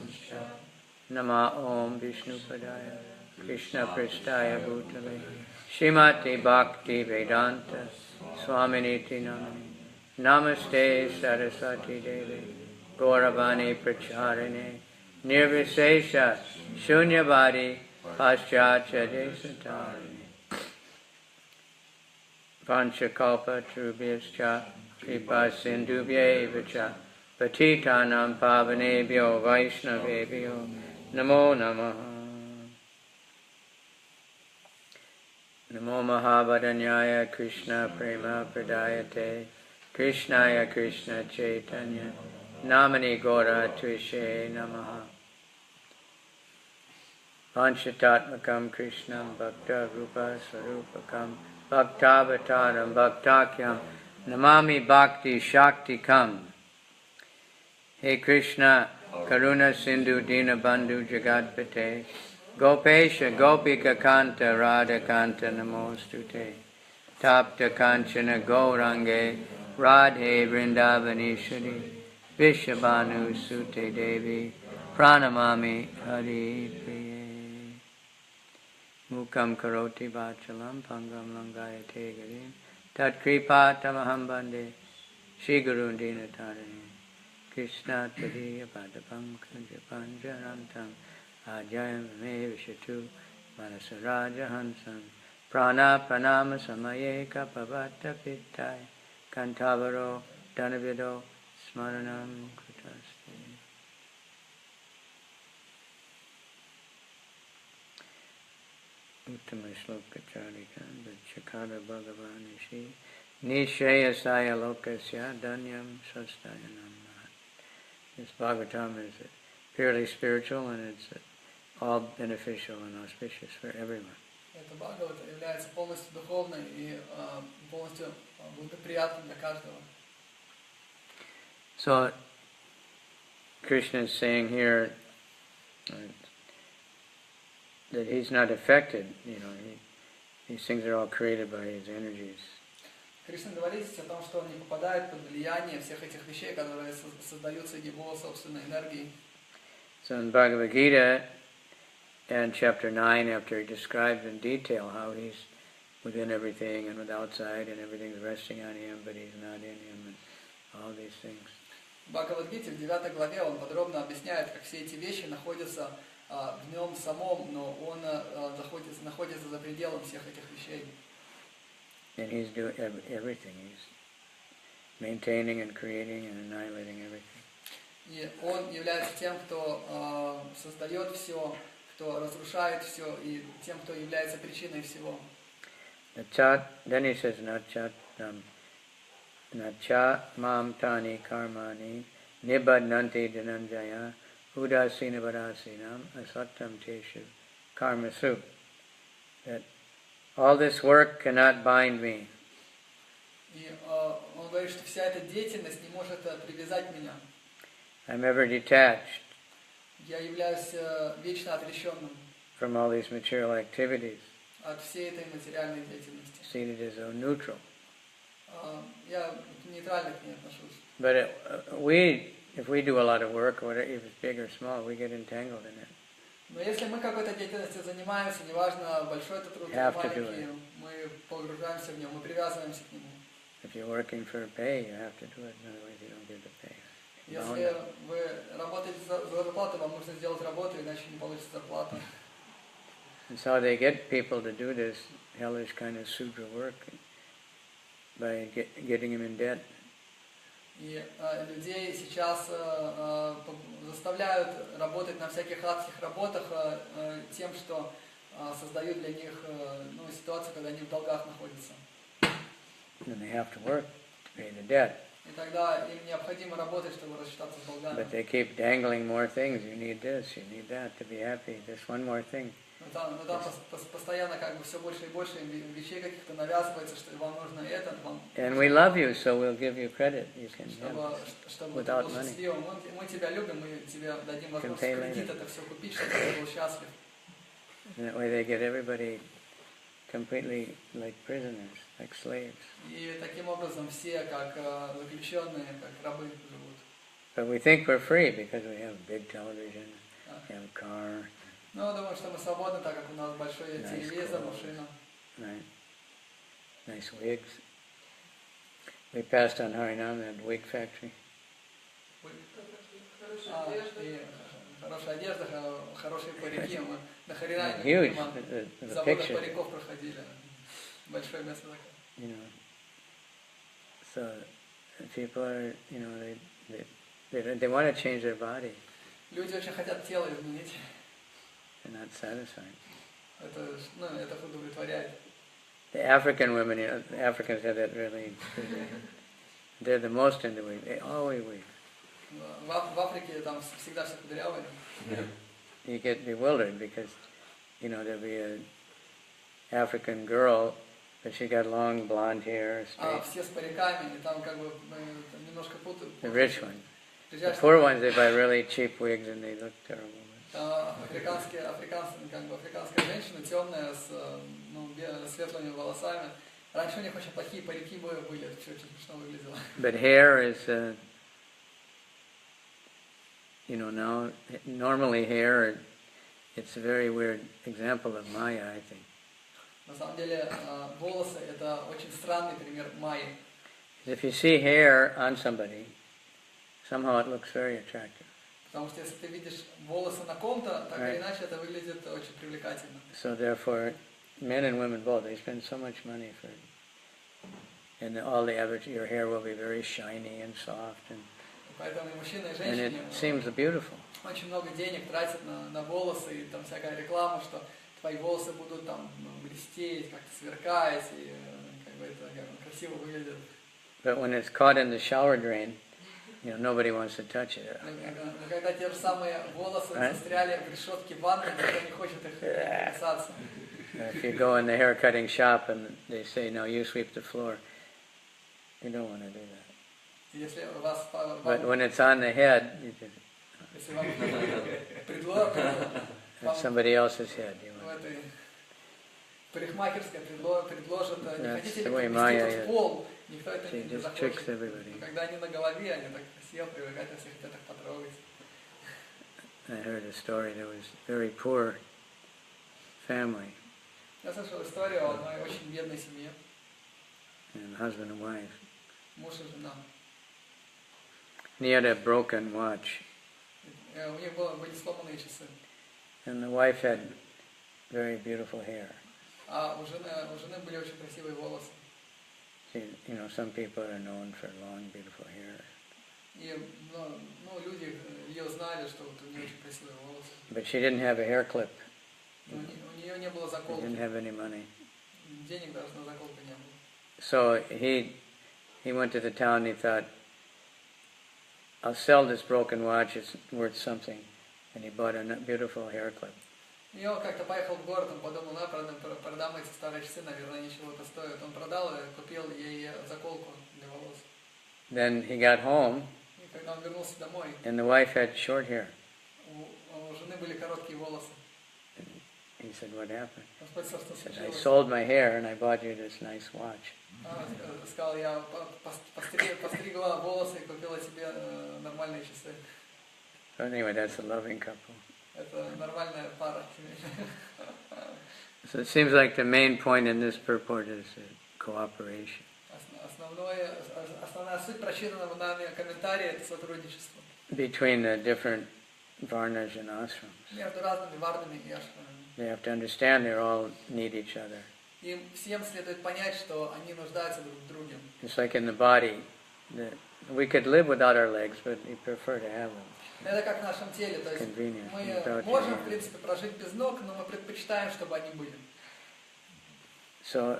Speaker 1: Nama Om Vishnu Padaya Krishna Pristaya Bhutale Shrimati Bhakti Vedanta Swaminiti Namani Namaste Saraswati Devi Gauravani Pracharine Nirvisesha Shunyavadi Paschatya Desatarini Panchakalpa Trubhyascha Kripa Sindhubhyevacha Patitanam Pavanebhyo Vaishnavebhyo Namo Namaha Namo Mahabharanyaya Krishna Prema Pradayate Krishnaya Krishna Chaitanya Namani Gora Tvishe Namaha Panchatatmakam Krishnam Bhakta Rupa Sarupakam Bhaktavataram Bhaktakyam Namami Bhakti Shaktikam. Hey Krishna, Karuna Sindhu Dina Bandhu Jagatpate Gopesha Gopika Kanta Radha Kanta Namostute Tapta Kanchana Gaurange Radhe Vrindavaneshwari Vishabhanu Sute Devi Pranamami Hari Priye Mukam Karoti Vachalam Pangam Langayate Garim Tat Kripa Tamaham Bande Shri Guru Dina Tarini Krishna Tadiya Padapam Kanjapanjarantam Ajayam Me Vishatu Manasaraja Hansam Prana Pranama Samaye Kapavata Pittai Kantavaro Dhanavido Smaranam Kritaste. Uttama Shloka Charika Chakara Bhagavan Ishi Nishayasaya Lokasya Danyam Sastayanam. This Bhagavatam is purely spiritual and it's all beneficial and auspicious for everyone.
Speaker 4: Это Бхагавата является полностью духовной и полностью благоприятным для каждого.
Speaker 1: So Krishna is saying here that he's not affected. These things are all created by his energies.
Speaker 4: Кришна говорит о том, что он не попадает под влияние всех этих вещей, которые создаются его собственной энергией.
Speaker 1: So in Bhagavad Gita, and chapter 9, after he describes in detail how he's within everything and with outside and everything's resting on him, but he's not in him, and all these things.
Speaker 4: В Бхагавад-гите, в 9 главе, он подробно объясняет, как все эти вещи находятся в нем самом, но он находится за пределом всех этих вещей.
Speaker 1: And he's doing everything. He's maintaining and creating and annihilating everything.
Speaker 4: И он является тем, кто создает все, кто разрушает все, и тем, кто является причиной всего.
Speaker 1: Then he says, Nacha mam tani karmani nibadnanti dhananjaya udasina vadasinam asattam teshu karmasu. That all this work cannot bind me.
Speaker 4: И он говорит, что вся эта деятельность не может привязать меня.
Speaker 1: I'm ever detached
Speaker 4: Я являюсь вечно отрешенным
Speaker 1: from all these material activities,
Speaker 4: от всей этой материальной деятельности.
Speaker 1: seated as though neutral.
Speaker 4: Я нейтрально к ней отношусь.
Speaker 1: But if we do a lot of work, or whatever, if it's big or small, we get entangled in it.
Speaker 4: Но если мы какой-то деятельностью занимаемся, неважно, большой это труд или маленький, мы погружаемся в него, мы привязываемся к нему.
Speaker 1: If you're working for pay, you have to do it, otherwise you don't get the pay.
Speaker 4: Если вы работаете за зарплату, вам нужно сделать работу, иначе не получится зарплата.
Speaker 1: And so they get people to do this hellish kind of sudra work by getting them in debt.
Speaker 4: И людей сейчас заставляют работать на всяких адских работах тем, что создают для них ситуацию, когда они в долгах находятся.
Speaker 1: And they have to work to pay the debt.
Speaker 4: И тогда им необходимо работать, чтобы рассчитаться с долгами.
Speaker 1: But they keep dangling more things. You need this, you need that to be happy. Just one more thing.
Speaker 4: Там постоянно как бы все больше и больше вещей каких-то навязывается, что вам нужно это, вам...
Speaker 1: And we love you, so we'll give you credit. You can
Speaker 4: Чтобы ты
Speaker 1: without
Speaker 4: был
Speaker 1: money.
Speaker 4: счастливым. Мы тебя любим, мы тебе дадим возможность
Speaker 1: pay
Speaker 4: кредит
Speaker 1: later.
Speaker 4: это все купить, чтобы ты был счастлив.
Speaker 1: And that way they get everybody completely like prisoners, like slaves.
Speaker 4: И таким образом все, как заключенные, как рабы живут.
Speaker 1: But we think we're free because we have big television, we have a car.
Speaker 4: Ну, думаю, что мы свободны, так как у нас большой телевизор, машина.
Speaker 1: Right. Nice wigs. We passed on Harinam, that wig factory.
Speaker 4: И хорошая одежда, хорошие парики. Мы на Харинаме
Speaker 1: Huge.
Speaker 4: заводах париков проходили. Большое место такое.
Speaker 1: You know, so people are, you know, they want to change their body.
Speaker 4: Люди очень хотят тело изменить.
Speaker 1: They're not satisfied.
Speaker 4: Это удовлетворяет.
Speaker 1: The African women, you know, the Africans have that really. They're the most into wig. They always wig.
Speaker 4: В Африке там всегда все кудрявые.
Speaker 1: You get bewildered because, you know, there'll be an African girl, but she got long blonde hair, straight.
Speaker 4: Все с париками, и там как бы немножко путают.
Speaker 1: The rich ones. The poor ones, they buy really cheap wigs and they look terrible.
Speaker 4: Африканская женщина, темная, с светлыми волосами. Раньше у них очень плохие парики были, это все очень смешно выглядело.
Speaker 1: But hair is, you know, now, normally hair, it's a very weird example of Maya, I think.
Speaker 4: На самом деле, волосы – это очень странный пример майи.
Speaker 1: If you see hair on somebody, somehow it looks very attractive.
Speaker 4: Потому что если ты видишь волосы на ком-то, так или иначе это выглядит очень привлекательно.
Speaker 1: So therefore, men and women both, they spend so much money for it. And all the average, your hair will be very shiny and soft, and it seems beautiful.
Speaker 4: Очень много денег тратят на волосы, и там всякая реклама, что твои волосы будут там блестеть, как-то сверкать, и как бы это красиво выглядит.
Speaker 1: But when it's caught in the shower drain, you know, nobody wants to touch it.
Speaker 4: Когда те же самые волосы застряли в решетке ванны, никто не хочет их касаться.
Speaker 1: If you go in the hair cutting shop and they say, no, you sweep the floor, you don't want to do that. But when it's on the head, you just, it's somebody else's head.
Speaker 4: Парикмахерская предложит, не хотите ли
Speaker 1: поместить
Speaker 4: в пол, никто это
Speaker 1: не
Speaker 4: захочет. Когда они на голове, они так красиво привыкают, все хотят их потрогать.
Speaker 1: I heard a story, there was a very poor family.
Speaker 4: Я слышал историю о одной очень бедной семье.
Speaker 1: And husband and wife.
Speaker 4: Муж и жена.
Speaker 1: And he had a broken watch.
Speaker 4: У них были сломанные часы.
Speaker 1: And the wife had very beautiful hair.
Speaker 4: А у жены были очень красивые волосы.
Speaker 1: You know, some people are known for long, beautiful hair.
Speaker 4: И люди ее знали, что вот у нее очень красивые волосы.
Speaker 1: But she didn't have a hair clip.
Speaker 4: У нее не было заколки.
Speaker 1: She didn't have any money.
Speaker 4: Денег даже на заколку не было.
Speaker 1: So he went to the town and he thought, I'll sell this broken watch, it's worth something. And he bought a beautiful hair clip.
Speaker 4: И он как-то поехал в город, он подумал, продам эти старые часы, наверное, ничего это стоит. Он продал и купил ей заколку для волос.
Speaker 1: Then he got home,
Speaker 4: и когда он вернулся домой,
Speaker 1: and the wife had short hair.
Speaker 4: У жены были короткие волосы.
Speaker 1: He said, what happened?
Speaker 4: Он спросил, что
Speaker 1: He said,
Speaker 4: случилось.
Speaker 1: I sold my hair and I bought you this nice watch.
Speaker 4: Сказал, я постригла волосы и купила тебе нормальные часы.
Speaker 1: But anyway, that's a loving couple.
Speaker 4: Это нормальная пара.
Speaker 1: So it seems like the main point in this purport is cooperation.
Speaker 4: Основная суть прочитанного нами комментария – это сотрудничество.
Speaker 1: Between the different varnas and ashrams.
Speaker 4: Между разными варнами и ашрамами.
Speaker 1: They have to understand they all need each other.
Speaker 4: Им всем следует понять, что они нуждаются друг в друге.
Speaker 1: It's like in the body, we could live without our legs, but we prefer to have them.
Speaker 4: Это как в нашем теле, то есть мы можем, в принципе, прожить без ног, но мы предпочитаем, чтобы они были.
Speaker 1: So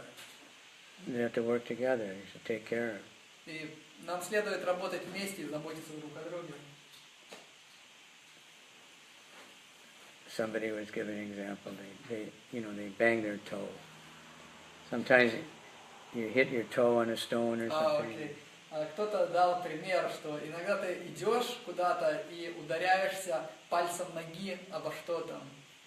Speaker 1: they have to work together. You should take care of.
Speaker 4: И нам следует работать вместе и заботиться друг о друге.
Speaker 1: somebody was giving an example. They bang their toe. Sometimes you hit your toe on a stone or something.
Speaker 4: Окей. Кто-то дал пример, что иногда ты идешь куда-то и ударяешься пальцем ноги обо что-то.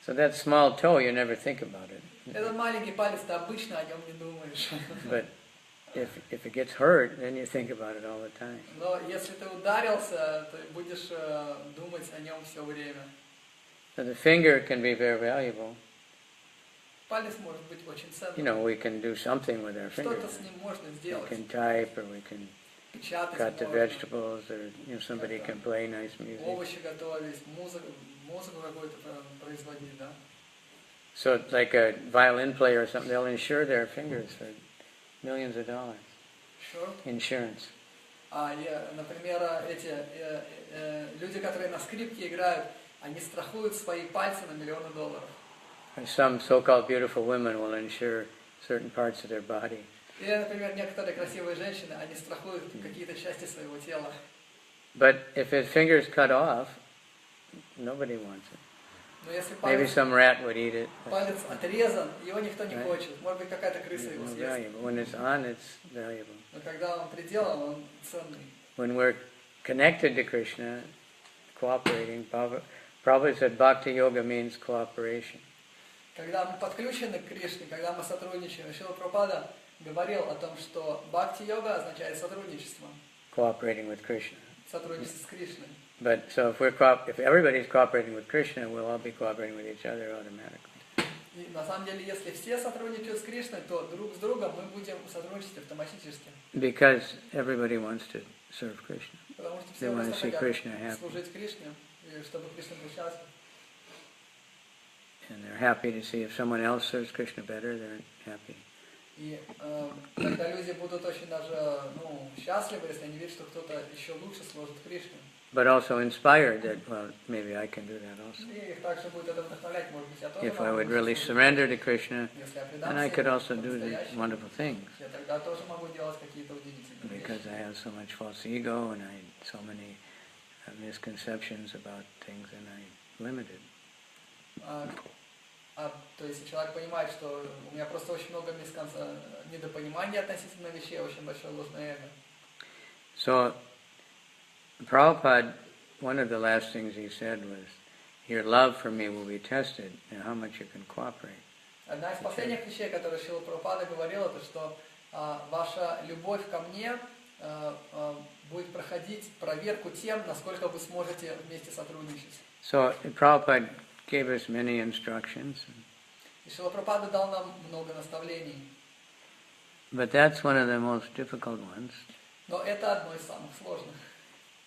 Speaker 1: So that small toe, you never think about it.
Speaker 4: Этот маленький палец, ты обычно о нем не думаешь.
Speaker 1: But if it gets hurt, then you think about it all the time.
Speaker 4: Но если ты ударился, ты будешь думать о нем все время.
Speaker 1: So the finger can be very valuable.
Speaker 4: Палец может быть очень ценным.
Speaker 1: We can do something with our finger.
Speaker 4: Что-то с ним можно
Speaker 1: We
Speaker 4: сделать.
Speaker 1: can type, or we can
Speaker 4: Печатать
Speaker 1: cut the
Speaker 4: можно,
Speaker 1: vegetables, or somebody can play nice music.
Speaker 4: овощи готовить, музыку какую-то производить, да?
Speaker 1: So like a violin player or something, they'll insure their fingers for millions of dollars.
Speaker 4: Sure.
Speaker 1: Insurance.
Speaker 4: Например, эти люди, которые на скрипке играют, они страхуют свои пальцы на миллионы долларов.
Speaker 1: Or some so-called beautiful women will insure certain parts of their body.
Speaker 4: Или, например, некоторые красивые женщины, они страхуют какие-то части своего тела.
Speaker 1: But if his finger's cut off, nobody wants it.
Speaker 4: Но если
Speaker 1: Maybe some rat would eat it.
Speaker 4: палец отрезан, его никто не хочет. Может быть, какая-то крыса его съест.
Speaker 1: Valuable. When it's on, it's valuable.
Speaker 4: Но когда он приделан, он ценный.
Speaker 1: When we're connected to Krishna, cooperating, Prabhupada said Bhakti Yoga means cooperation.
Speaker 4: Когда мы подключены к Кришне, когда мы сотрудничаем, Шрила Прабхупада говорил о том, что бхакти-йога означает сотрудничество.
Speaker 1: Cooperating with Krishna.
Speaker 4: Сотрудничество с Кришной.
Speaker 1: But so if everybody's cooperating with Krishna, we'll all be cooperating with each other automatically.
Speaker 4: И на самом деле, если все сотрудничают с Кришной, то друг с другом мы будем сотрудничать автоматически.
Speaker 1: Because everybody wants to serve Krishna.
Speaker 4: Потому что
Speaker 1: They
Speaker 4: все
Speaker 1: want to see
Speaker 4: хотят
Speaker 1: Krishna happy.
Speaker 4: служить Кришне, и чтобы Кришна был счастлив.
Speaker 1: And they're happy to see if someone else serves Krishna better, they're happy.
Speaker 4: И тогда люди будут очень даже счастливы, если они видят, что кто-то еще лучше служит Кришне.
Speaker 1: But also inspired that, well, maybe I can do that also.
Speaker 4: И их также будет это вдохновлять, может быть, я тоже
Speaker 1: If I
Speaker 4: могу
Speaker 1: would really
Speaker 4: служить.
Speaker 1: surrender to Krishna,
Speaker 4: Если я
Speaker 1: then
Speaker 4: предам
Speaker 1: I could
Speaker 4: себе
Speaker 1: also do these
Speaker 4: по-настоящему,
Speaker 1: wonderful things.
Speaker 4: я тогда тоже могу делать какие-то удивительные
Speaker 1: Because
Speaker 4: вещи.
Speaker 1: I have so much false ego and I so many misconceptions about things and I'm limited.
Speaker 4: То есть человек понимает, что у меня просто очень много недопонимания относительно вещей, очень большое ложное эго.
Speaker 1: So, Prabhupada, one of the last things he said was, your love for me will be tested and how much you can cooperate.
Speaker 4: Одна из последних вещей, которые Шрила Прабхупада говорил, это что ваша любовь ко мне будет проходить проверку тем, насколько вы сможете вместе сотрудничать.
Speaker 1: So, Prabhupada gave us many instructions.
Speaker 4: И Шрила Прабхупада дал нам много наставлений.
Speaker 1: But that's one of the most difficult ones,
Speaker 4: Но это одно из самых сложных.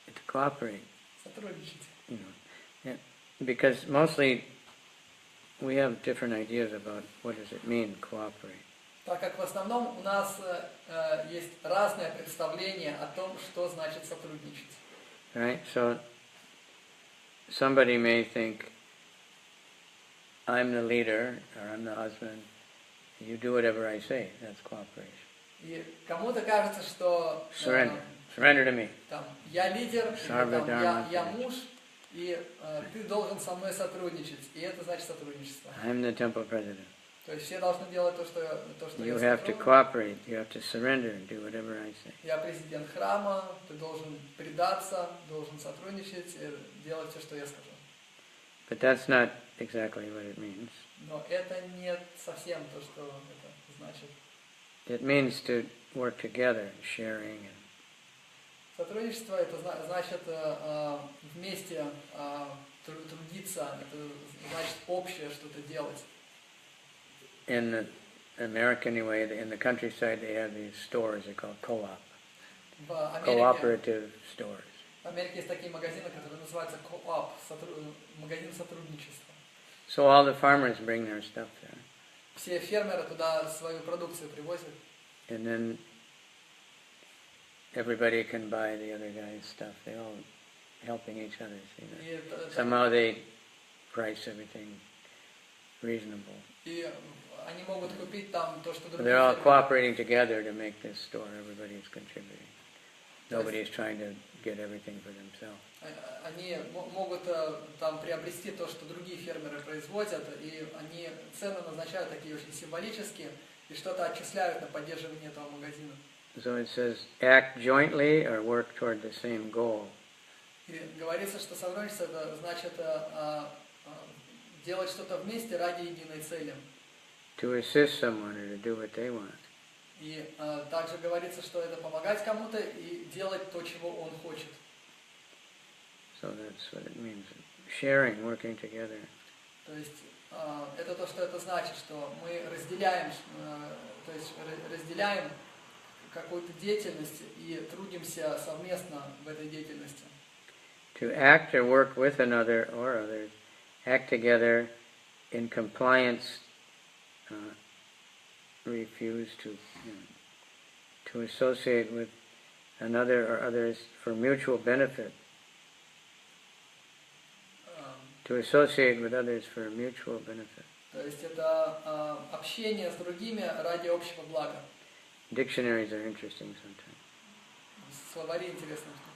Speaker 1: to cooperate.
Speaker 4: Сотрудничать.
Speaker 1: Because mostly we have different ideas about what does it mean, cooperate.
Speaker 4: Так как в основном у нас есть разное представление о том, что значит сотрудничать.
Speaker 1: Right? So, somebody may think, I'm the leader, or I'm the husband, you do whatever I say, that's cooperation.
Speaker 4: И кому-то кажется, что
Speaker 1: Surrender to me.
Speaker 4: там, я лидер, или, там, я муж, и ты должен со мной сотрудничать, и это значит сотрудничество.
Speaker 1: I'm the temple president.
Speaker 4: То есть все должны делать то, что
Speaker 1: You
Speaker 4: я
Speaker 1: have to
Speaker 4: скажу.
Speaker 1: cooperate, you have to surrender and do whatever I say.
Speaker 4: Я президент храма, ты должен предаться, должен сотрудничать и делать все, что я скажу.
Speaker 1: But that's not exactly what it means.
Speaker 4: Но это не совсем то, что это значит.
Speaker 1: It means to work together, sharing.
Speaker 4: Сотрудничество это значит вместе трудиться, это значит общее что-то делать.
Speaker 1: In the American way, in the countryside, they have these stores, they're called co-op.
Speaker 4: В
Speaker 1: Cooperative stores.
Speaker 4: В Америке есть такие магазины, которые называются co-op, магазин сотрудничества.
Speaker 1: So all the farmers bring their stuff there.
Speaker 4: Все фермеры туда свою продукцию привозят.
Speaker 1: And then everybody can buy the other guy's stuff. They're all helping each other. See that? Somehow they price everything reasonable.
Speaker 4: И они могут купить там то, что другие
Speaker 1: They're all
Speaker 4: фермеры.
Speaker 1: cooperating together to make this store. Everybody's contributing. Nobody's trying to get everything for themselves.
Speaker 4: Они могут там приобрести то, что другие фермеры производят, и они цены назначают такие очень символические, и что-то отчисляют на поддерживание этого магазина.
Speaker 1: So it says, act jointly or work toward the same goal.
Speaker 4: И говорится, что сотрудничество это значит делать что-то вместе ради единой цели.
Speaker 1: To assist someone or to do what they want.
Speaker 4: И также говорится, что это помогать кому-то и делать то, чего он хочет.
Speaker 1: So that's what it means. Sharing, working together.
Speaker 4: То есть это то, что это значит, что мы разделяем, то есть разделяем какую-то деятельность и трудимся совместно в этой деятельности.
Speaker 1: To act or work with another or others, act together in compliance, refuse to associate with another or others for mutual benefit. To associate with others for mutual benefit.
Speaker 4: То есть это общение с другими ради общего блага.
Speaker 1: Dictionaries are interesting sometimes.
Speaker 4: Словари интересная штука.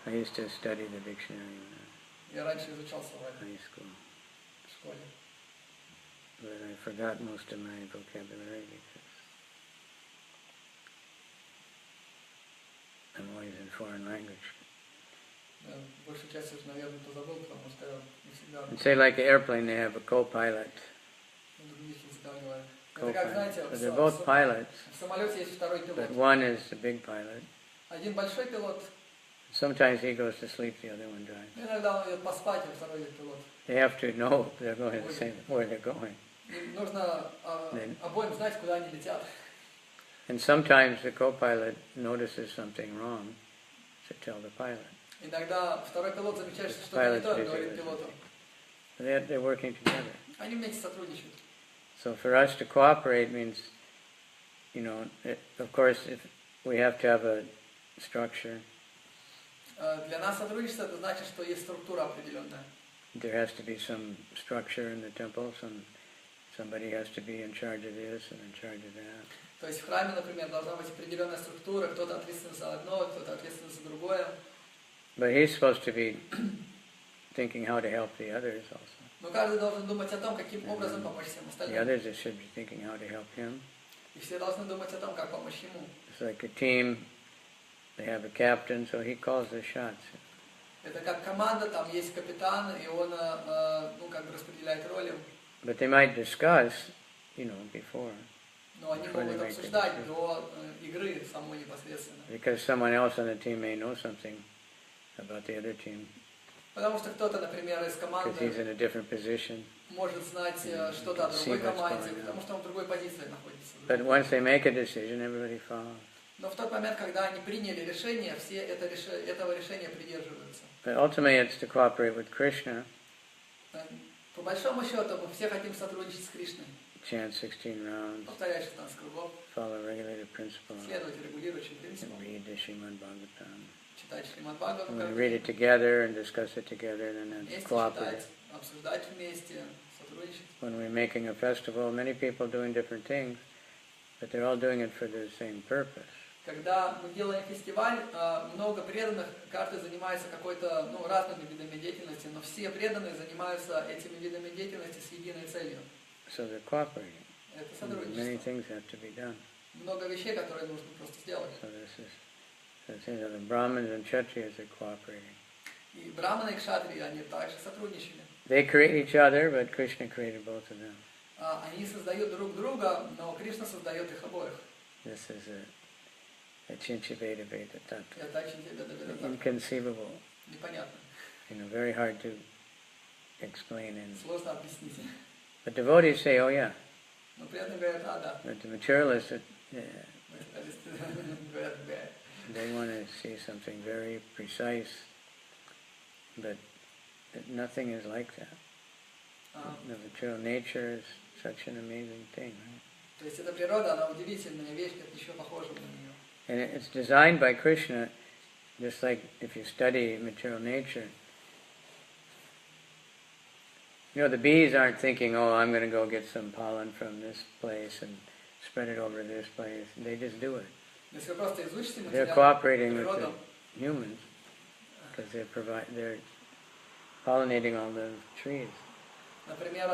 Speaker 1: I used to study the dictionary in
Speaker 4: Я раньше изучал словари
Speaker 1: high school,
Speaker 4: в школе.
Speaker 1: but I forgot most of my vocabulary because I'm always in foreign language.
Speaker 4: Большую часть уже, наверное, позабыл, потому что я не всегда
Speaker 1: And say like an airplane, they have a co-pilot.
Speaker 4: на других языках говорю. Это как, знаете,
Speaker 1: But they're both pilots,
Speaker 4: в самолете есть второй пилот.
Speaker 1: but one is the big pilot.
Speaker 4: Один большой пилот,
Speaker 1: Sometimes he goes to sleep, the other one drives.
Speaker 4: иногда он идет поспать, а второй идет пилот.
Speaker 1: They have to know they're going the same where they're going.
Speaker 4: Им нужно обоим знать, куда они летят.
Speaker 1: And sometimes the co-pilot notices something wrong to tell the pilot.
Speaker 4: Иногда второй пилот замечает, что что-то не то, и говорит пилоту.
Speaker 1: They're working together.
Speaker 4: Они вместе сотрудничают.
Speaker 1: So for us to cooperate means, of course, if we have to have a structure.
Speaker 4: Для нас сотрудничество это значит, что есть структура определенная.
Speaker 1: There has to be some structure in the temple. Somebody has to be in charge of this and in charge of that.
Speaker 4: То есть в храме, например, должна быть определенная структура, кто-то ответственен за одно, кто-то ответственен за другое.
Speaker 1: But he's supposed to be thinking how to help the others also.
Speaker 4: Но каждый должен думать о том, каким образом помочь всем
Speaker 1: The
Speaker 4: остальным.
Speaker 1: others should be thinking how to help him.
Speaker 4: И все должны думать о том, как помочь ему.
Speaker 1: It's like a team. They have a captain, so he calls the shots.
Speaker 4: Это как команда, там есть капитан, и он, как бы распределяет роли.
Speaker 1: But they might discuss, before.
Speaker 4: Но они могут обсуждать до игры самой непосредственно.
Speaker 1: Because someone else on the team may know something about the other team.
Speaker 4: Потому что кто-то, например, из команды
Speaker 1: Because he's in a different position.
Speaker 4: может знать что-то о другой команде, потому что он в другой позиции находится.
Speaker 1: But once they make a decision, everybody follows.
Speaker 4: Но в тот момент, когда они приняли решение, все этого решения придерживаются.
Speaker 1: But ultimately, it's to cooperate with Krishna.
Speaker 4: По большому счету, мы все хотим сотрудничать с Кришной.
Speaker 1: Chant 16 rounds.
Speaker 4: Повторяй 16 кругов.
Speaker 1: Follow regulated principle.
Speaker 4: Следовать регулирующим принципам.
Speaker 1: Read the Srimad Bhagavatam.
Speaker 4: Читать Шримад Бхагаватам.
Speaker 1: When we read it together and discuss it together, then that's
Speaker 4: Вместе
Speaker 1: cooperative.
Speaker 4: читать, обсуждать вместе, сотрудничать.
Speaker 1: When we're making a festival, many people doing different things, but they're all doing it for the same purpose.
Speaker 4: Когда мы делаем фестиваль, много преданных, каждый занимается какой-то, разными видами деятельности, но все преданные занимаются этими видами деятельности с единой целью.
Speaker 1: So they're cooperating.
Speaker 4: Это
Speaker 1: Many
Speaker 4: сотрудничество.
Speaker 1: things have to be done.
Speaker 4: Много вещей, которые нужно просто сделать.
Speaker 1: So the Brahmins and Kshatriyas are cooperating.
Speaker 4: И браманы и кшатрии, они также сотрудничали.
Speaker 1: They create each other, but Krishna created both of them.
Speaker 4: Они создают друг друга, но Кришна создает их обоих.
Speaker 1: This is a Chinchiveda Veda Tattva.
Speaker 4: Это очень тебе
Speaker 1: Inconceivable.
Speaker 4: непонятно.
Speaker 1: Very hard to explain.
Speaker 4: Сложно объяснить.
Speaker 1: But devotees say, oh yeah.
Speaker 4: Но при этом говорят, да.
Speaker 1: But the materialists,
Speaker 4: Говорят, да.
Speaker 1: they want to see something very precise, but nothing is like that. The material nature is such an amazing thing, right?
Speaker 4: То есть эта природа, она удивительная вещь, нет ничего похожего на нее.
Speaker 1: And it's designed by Krishna, just like if you study material nature. The bees aren't thinking, oh, I'm going to go get some pollen from this place and spread it over this place. They just do it.
Speaker 4: Если вы просто изучите
Speaker 1: They're
Speaker 4: материал,
Speaker 1: cooperating with
Speaker 4: природу,
Speaker 1: the humans because they're pollinating all the trees.
Speaker 4: например,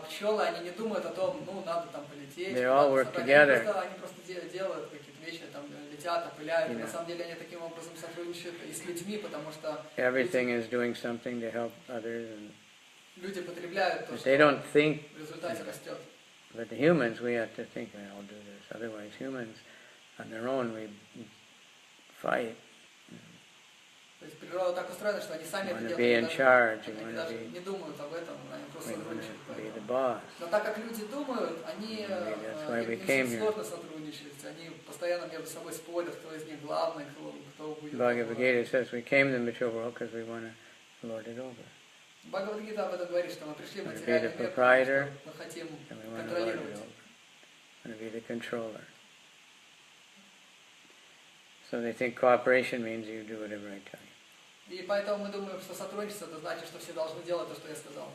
Speaker 4: пчелы, они не думают о том, ну, надо там полететь,
Speaker 1: They all work together.
Speaker 4: они просто делают какие-то вещи, там, летят, опыляют, и
Speaker 1: Yeah.
Speaker 4: на самом деле они таким образом сотрудничают и с людьми, потому что
Speaker 1: Everything is doing something to help others, and
Speaker 4: люди потребляют то,
Speaker 1: but
Speaker 4: что
Speaker 1: they don't think.
Speaker 4: в результате растет.
Speaker 1: But the humans, we have to think, well, I'll do this. Otherwise, humans, on their own, we fight.
Speaker 4: То есть природа так устроена, что они сами
Speaker 1: You
Speaker 4: это
Speaker 1: want to be in
Speaker 4: делают,
Speaker 1: charge. You
Speaker 4: они
Speaker 1: want to
Speaker 4: даже
Speaker 1: be.
Speaker 4: не думают об этом, они просто
Speaker 1: We want
Speaker 4: сотрудничают.
Speaker 1: to be the
Speaker 4: Поэтому.
Speaker 1: boss.
Speaker 4: Но так как люди думают, они
Speaker 1: Maybe that's why we
Speaker 4: им
Speaker 1: came
Speaker 4: очень
Speaker 1: here.
Speaker 4: сложно сотрудничать, они постоянно между собой спорят, кто из них главный, кто будет.
Speaker 1: Bhagavad Gita says we came to the material world because we want to lord it over.
Speaker 4: Бхагавад-гита об этом говорит, что мы пришли в
Speaker 1: Want to be
Speaker 4: материальный
Speaker 1: the
Speaker 4: мир,
Speaker 1: proprietor,
Speaker 4: потому что мы хотим
Speaker 1: and we want to lord it
Speaker 4: контролировать.
Speaker 1: over. Want to be the controller. So they think cooperation means you do whatever I tell you.
Speaker 4: И поэтому мы думаем, что сотрудничество, это значит, что все должны делать то, что я сказал.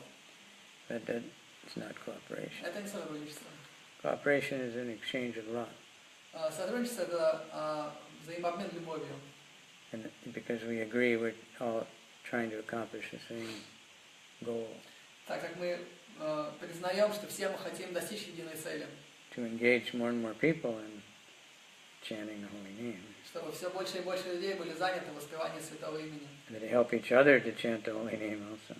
Speaker 1: But that's not cooperation.
Speaker 4: Это не сотрудничество.
Speaker 1: Cooperation is an exchange of love.
Speaker 4: Сотрудничество – это взаимообмен любовью.
Speaker 1: And because we agree we're all trying to accomplish the same goal.
Speaker 4: Так как мы признаем, что все мы хотим достичь единой цели.
Speaker 1: To engage more and more people in chanting the holy name.
Speaker 4: Чтобы все больше и больше людей были заняты в воспевании святого имени.
Speaker 1: And to help each other to chant the holy name also.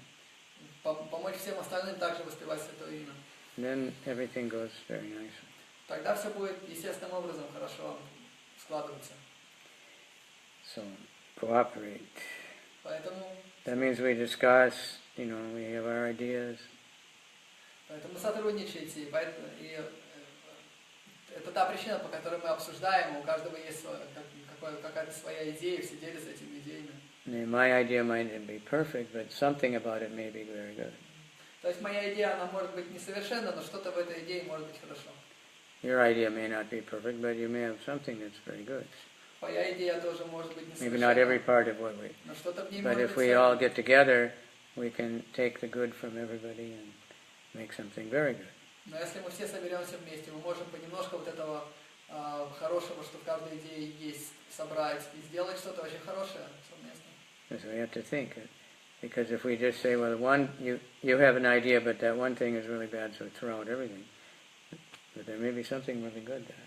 Speaker 4: Помочь всем остальным также воспевать святое имя.
Speaker 1: And then everything goes very nicely.
Speaker 4: Тогда все будет естественным образом хорошо складываться.
Speaker 1: So, cooperate.
Speaker 4: Поэтому
Speaker 1: That means we discuss, we have our ideas.
Speaker 4: сотрудничайте, и это та причина, по которой мы обсуждаем, у каждого есть какая-то своя идея, все делятся этими идеями.
Speaker 1: My idea might not be perfect, but something about it may be very good.
Speaker 4: То есть моя идея, она может быть несовершенна, но что-то в этой идее может быть хорошо.
Speaker 1: Your idea may not be perfect, but you may have something that's very good.
Speaker 4: Твоя идея тоже может быть
Speaker 1: Maybe not every
Speaker 4: несовершенна,
Speaker 1: part of what we...
Speaker 4: но что-то в ней
Speaker 1: But
Speaker 4: может
Speaker 1: if
Speaker 4: быть
Speaker 1: we all
Speaker 4: ценным.
Speaker 1: get together, we can take the good from everybody and make something very good.
Speaker 4: Но если мы все соберемся вместе, мы можем понемножку вот этого хорошего, что в каждой идее есть, собрать и сделать что-то очень хорошее совместно.
Speaker 1: Because we have to think. Because if we just say, well, you have an idea, but that one thing is really bad, so throw out everything. But there may be something really good there.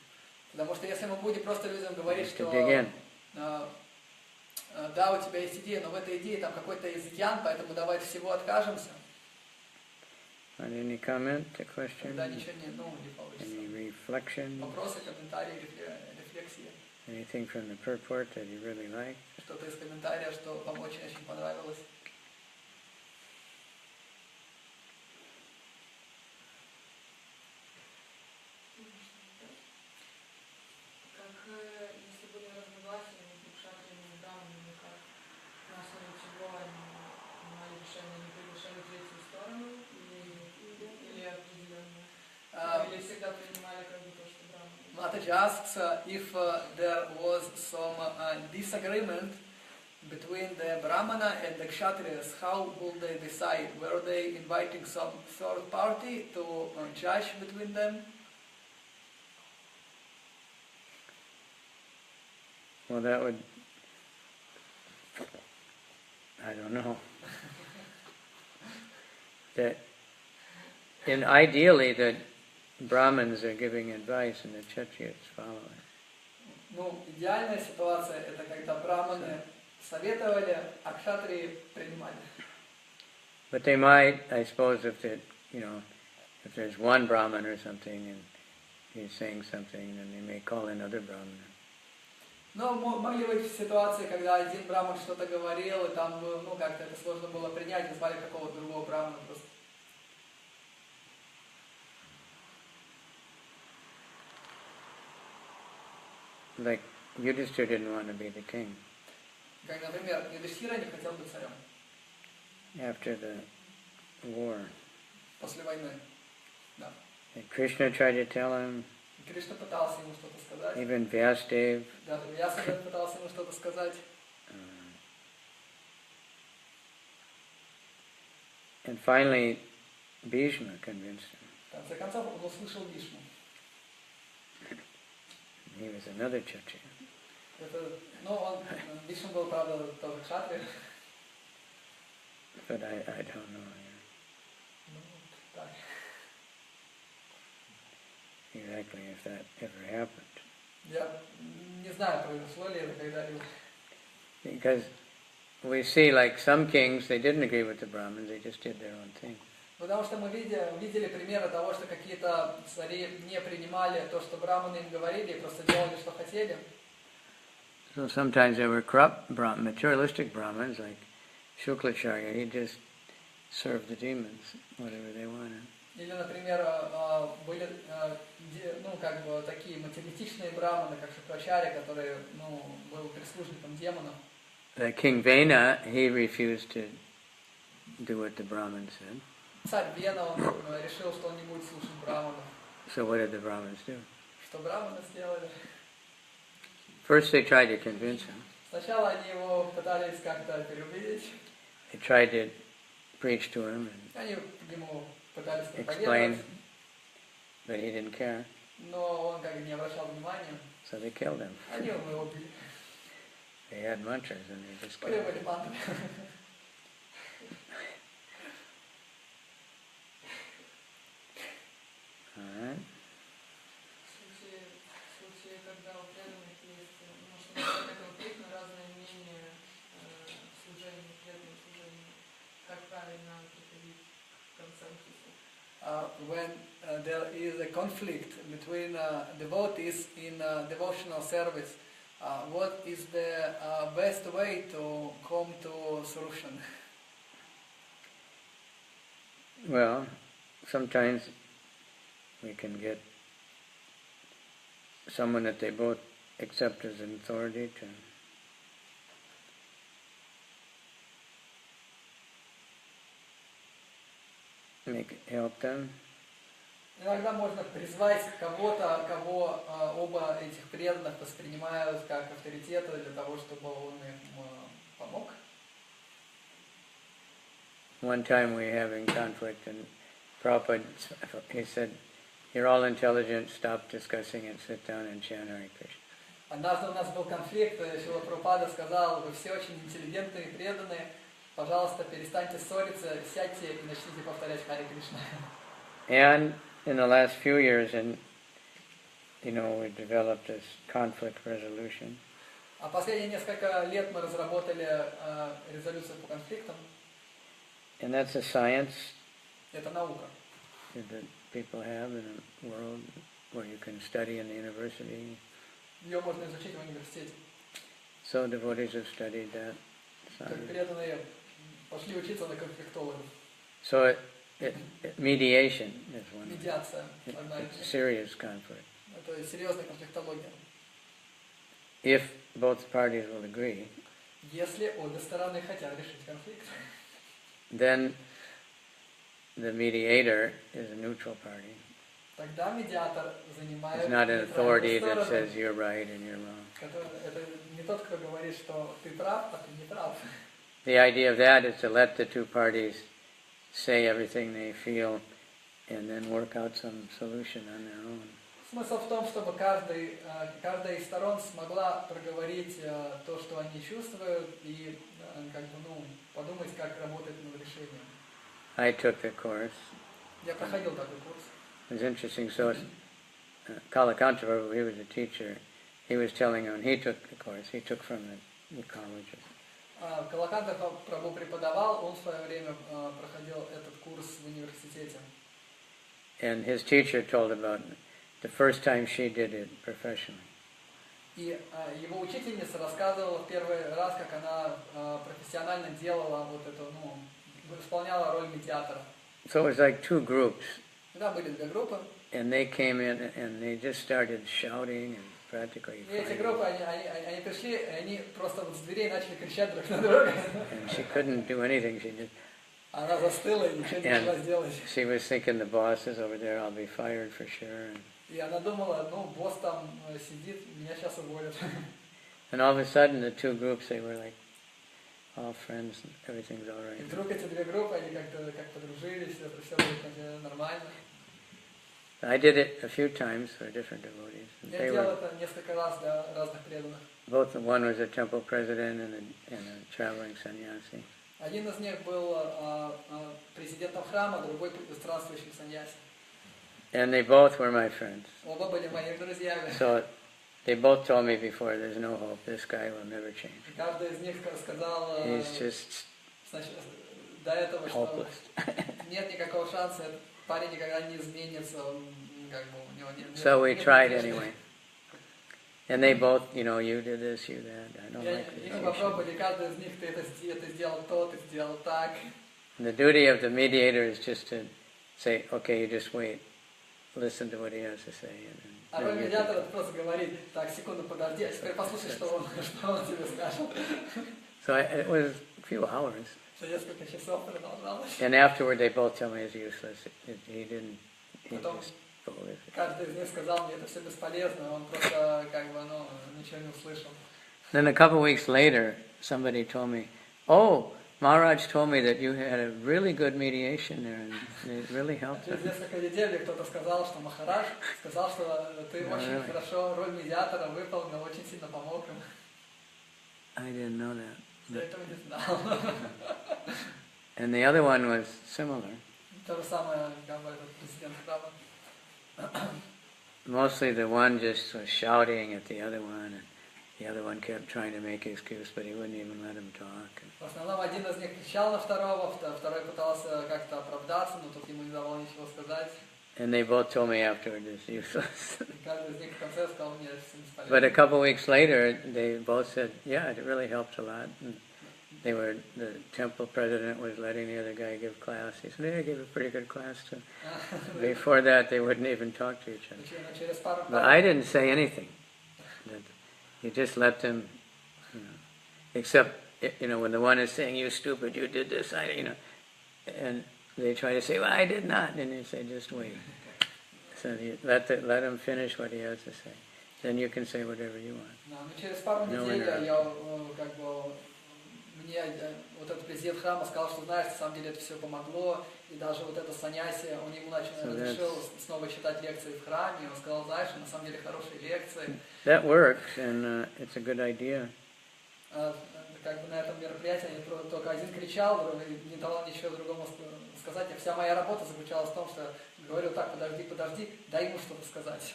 Speaker 4: Потому что если мы будем просто людям говорить,
Speaker 1: To
Speaker 4: что
Speaker 1: dig in.
Speaker 4: да, у тебя есть идея, но в этой идее там какой-то изъян, поэтому давай от всего откажемся.
Speaker 1: Any comment, a question?
Speaker 4: Тогда ничего не получится.
Speaker 1: Any reflection?
Speaker 4: Вопросы, комментарии, рефлексии.
Speaker 1: Anything from the purport that you really like?
Speaker 4: Что-то из комментария, что вам очень понравилось.
Speaker 5: Если были разногласия между кшатриями и браманами, как на основе чего они принимали решение, они приглашали третью сторону или определенно? Или всегда принимали как бы то, что браманы?
Speaker 4: Mataji asks if there was some disagreement between the Brahmana and the Kshatriyas, how would they decide? Were they inviting some third party to judge between them?
Speaker 1: Well, that would... I don't know. That ideally the Brahmins are giving advice and the Kshatriyas follow it.
Speaker 4: Ну, идеальная ситуация это когда браманы советовали, а кшатрии принимали.
Speaker 1: But they might, I suppose, if there's one Brahmin or something and he's saying something, then they may call in other Brahmins.
Speaker 4: Но могли быть ситуации, когда один браман что-то говорил, и там как-то это сложно было принять, и звали какого-то другого брамана просто.
Speaker 1: Like Yudhishthira didn't want to be the king.
Speaker 4: Как, например, Юдхишthira не хотел быть царем
Speaker 1: After the war.
Speaker 4: после войны. Да.
Speaker 1: And Krishna tried to tell him,
Speaker 4: И Кришна пытался ему что-то сказать.
Speaker 1: even Vyasadeva.
Speaker 4: Даже Вьясадева пытался ему что-то сказать.
Speaker 1: And finally, Bhishma convinced him.
Speaker 4: В конце концов, он услышал Бишну.
Speaker 1: He was another Kshatriya.
Speaker 4: Вишну был, правда, тоже кшатри.
Speaker 1: But I don't know exactly if that ever happened.
Speaker 4: Я не знаю, произошло ли это когда-либо.
Speaker 1: Because we see, like some kings, they didn't agree with the Brahmins, they just did their own thing.
Speaker 4: Потому что мы видели примеры того, что какие-то цари не принимали то, что браманы им говорили, и просто делали, что хотели.
Speaker 1: So sometimes there were corrupt materialistic Brahmins, like Shuklacharya, he just served the demons, whatever they wanted.
Speaker 4: Или, например, были такие материалистичные браманы, как Шукрачарья, который был прислужником демонов.
Speaker 1: The King Vena, he refused to do what the Brahmins said.
Speaker 4: Царь Вена, он решил, что он не будет слушать браманов.
Speaker 1: So what did the Brahmins do?
Speaker 4: Что браманы сделали?
Speaker 1: First they tried to convince him.
Speaker 4: Сначала они его пытались как-то переубедить.
Speaker 1: They tried to preach to him and
Speaker 4: Они ему пытались
Speaker 1: explain,
Speaker 4: проповедовать,
Speaker 1: but he didn't care.
Speaker 4: но он как бы не обращал внимания.
Speaker 1: So they killed him.
Speaker 4: Они его убили.
Speaker 1: They had mantras and they just
Speaker 4: У
Speaker 1: killed
Speaker 4: него
Speaker 1: him.
Speaker 4: были мантры.
Speaker 1: All right.
Speaker 5: В случае, когда у преданных есть, может быть, конфликт на разные мнения служения, преданного служения, как правильно приходить к консенсусу?
Speaker 4: When there is a conflict between devotees in devotional service, what is the best way to come to solution?
Speaker 1: Well, sometimes we can get someone that they both accept as an authority to help them.
Speaker 4: Иногда можно призвать кого-то, кого оба этих преданных воспринимают как авторитета для того, чтобы он им помог.
Speaker 1: One time we were having conflict and Prabhupada, he said, "You're all intelligent, stop discussing and sit down and chant Hare Krishna."
Speaker 4: Однажды у нас был конфликт, Шрила Прабхупада сказал: вы все очень интеллигентные и преданные, пожалуйста, перестаньте ссориться, сядьте и начните повторять Харе Кришна.
Speaker 1: And in the last few years, we developed this conflict resolution.
Speaker 4: А последние несколько лет мы разработали резолюцию по конфликтам.
Speaker 1: And that's a science
Speaker 4: Это наука.
Speaker 1: that people have in a world where you can study in the university.
Speaker 4: Ее можно изучить в университете.
Speaker 1: So devotees have studied that
Speaker 4: Как
Speaker 1: science.
Speaker 4: преданные пошли учиться на конфликтологов.
Speaker 1: So mediation is one.
Speaker 4: Медиация одна из
Speaker 1: It's
Speaker 4: них.
Speaker 1: serious conflict.
Speaker 4: Это серьезная конфликтология.
Speaker 1: If both parties will agree,
Speaker 4: Если обе стороны хотят решить конфликт,
Speaker 1: then the mediator is a neutral party.
Speaker 4: тогда медиатор занимает
Speaker 1: It's not an authority
Speaker 4: нейтральную
Speaker 1: that
Speaker 4: сторону.
Speaker 1: says you're right and you're wrong.
Speaker 4: Это не тот, кто говорит, что ты прав, а ты не прав.
Speaker 1: The idea of that is to let the two parties say everything they feel and then work out some solution on their own.
Speaker 4: Смысл в том, чтобы каждая из сторон смогла проговорить то, что они чувствуют, и подумать, как работать над решением.
Speaker 1: I took the course.
Speaker 4: Я проходил такой курс.
Speaker 1: It was interesting. So Kalakanta Prabhu, he was a teacher. He was telling when he took the course, he took from the colleges.
Speaker 4: Калаканта Прабhu преподавал, он в свое время проходил этот курс в университете.
Speaker 1: And his teacher told about the first time she did it professionally.
Speaker 4: И его учительница рассказывала в первый раз, как она профессионально делала вот это, исполняла роль медиатора.
Speaker 1: So it was like two groups.
Speaker 4: Тогда были две группы.
Speaker 1: And they came in and they just started shouting and practically
Speaker 4: И эти
Speaker 1: fighting.
Speaker 4: группы, они пришли, и они просто вот с дверей начали кричать друг на друга.
Speaker 1: And she couldn't do anything. She just
Speaker 4: Она застыла и ничего не могла сделать.
Speaker 1: she was thinking the boss is over there. I'll be fired for sure.
Speaker 4: И она думала, босс там сидит, меня сейчас уволят.
Speaker 1: And all of a sudden, the two groups, they were like all friends. Everything's all
Speaker 4: И
Speaker 1: right.
Speaker 4: вдруг эти две группы, они как подружились, это все будет нормально.
Speaker 1: I did it a few times for different devotees. And
Speaker 4: Я
Speaker 1: they
Speaker 4: делал
Speaker 1: were,
Speaker 4: это несколько раз для разных преданных.
Speaker 1: both one was a temple president and a traveling sannyasi.
Speaker 4: Один из них был президентом храма, другой странствующим саньяси.
Speaker 1: And they both were my friends.
Speaker 4: Оба были моими друзьями.
Speaker 1: So they both told me before, there's no hope, this guy will never change.
Speaker 4: И каждый из них сказал
Speaker 1: He's just
Speaker 4: до этого, что
Speaker 1: hopeless.
Speaker 4: нет никакого шанса, этот парень никогда не изменится, он, как бы, у него нет.
Speaker 1: So we
Speaker 4: нет
Speaker 1: tried
Speaker 4: надежды.
Speaker 1: anyway. And they both, you did this, you that, I don't like
Speaker 4: И
Speaker 1: this.
Speaker 4: мы
Speaker 1: you
Speaker 4: попробовали, каждый из них, ты это сделал то, ты сделал так.
Speaker 1: should. The duty of the mediator is just to say, okay, you just wait, listen to what he has to say.
Speaker 4: А роль медиатора это просто говорит, так, секунду, подожди, а теперь послушай, что он тебе скажет.
Speaker 1: So it was a few hours.
Speaker 4: Что несколько часов продолжалось.
Speaker 1: And afterward they both tell me it's useless. He
Speaker 4: Потом
Speaker 1: just full of it.
Speaker 4: каждый из них сказал мне, это все бесполезно, он просто, как бы, ничего не услышал.
Speaker 1: Then a couple of weeks later, somebody told me, oh, Maharaj told me that you had a really good mediation there and it really helped
Speaker 4: Через
Speaker 1: him.
Speaker 4: несколько недель кто-то сказал, что Махарадж сказал, что ты очень хорошо роль медиатора выполнил, очень сильно помог им.
Speaker 1: I didn't know that.
Speaker 4: Я этого не знал.
Speaker 1: And the other one was similar.
Speaker 4: То же самое, как бы, этот президент храма.
Speaker 1: Mostly the one just was shouting at the other one, and the other one kept trying to make excuse, but he wouldn't even let him talk.
Speaker 4: В основном один из них кричал на второго, второй пытался как-то оправдаться, но тот ему не давал ничего сказать.
Speaker 1: And they both told me afterward it's useless.
Speaker 4: И каждый из них в конце сказал мне, что бесполезно.
Speaker 1: But a couple of weeks later, they both said, yeah, it really helped a lot. And the temple president was letting the other guy give class. He said, yeah, I gave a pretty good class too. Before that, they wouldn't even talk to each other.
Speaker 4: Через пару
Speaker 1: But I didn't say anything. You just let them, except, when the one is saying, you stupid, you did this, and they try to say, well, I did not. And you say, just wait. So you let him finish what he has to say. Then you can say whatever you want.
Speaker 4: Да, но через пару недель мне вот этот президент храма сказал, что знаешь, на самом деле это все помогло, и даже вот это саньяси, он ему разрешил снова читать лекции в храме, и он сказал, знаешь, на самом деле хорошие лекции.
Speaker 1: That works, and it's a good idea.
Speaker 4: Как бы на этом мероприятии только один кричал, не давал ничего другому сказать, и вся моя работа заключалась в том, что говорил, так, подожди, дай ему что-то сказать.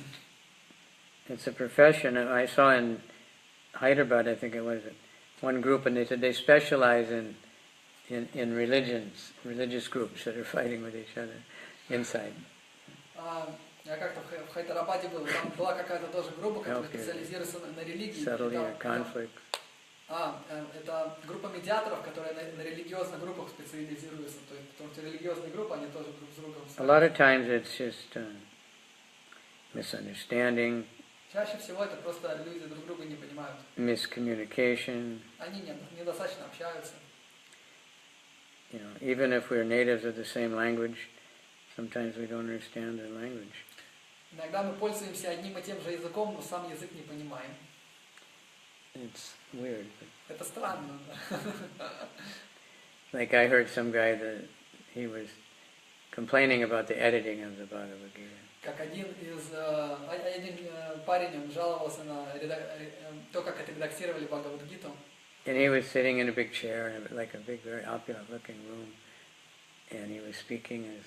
Speaker 1: It's a profession. I saw in Hyderabad, I think it was, one group, and they said they specialize in religious groups that are fighting with each other inside.
Speaker 4: Я как-то в Хайдарабаде был, там была какая-то тоже группа, которая специализируется на религии.
Speaker 1: Settle your conflicts.
Speaker 4: Это группа медиаторов, которые на религиозных группах специализируются. То есть, потому что религиозные группы, они тоже друг с другом.
Speaker 1: A lot of times it's just misunderstanding.
Speaker 4: Чаще всего это просто люди друг друга не понимают.
Speaker 1: Miscommunication.
Speaker 4: Они недостаточно общаются.
Speaker 1: Even if we're natives of the same language, sometimes we don't understand their language.
Speaker 4: Иногда мы пользуемся одним и тем же языком, но сам язык не понимаем.
Speaker 1: It's weird.
Speaker 4: Это странно.
Speaker 1: Like I heard some guy that he was complaining about the editing of the Bhagavad Gita.
Speaker 4: Как один парень, он жаловался на то, как отредактировали Бхагавад-гиту.
Speaker 1: And he was sitting in a big chair in like a big, very opulent-looking room, and he was speaking as.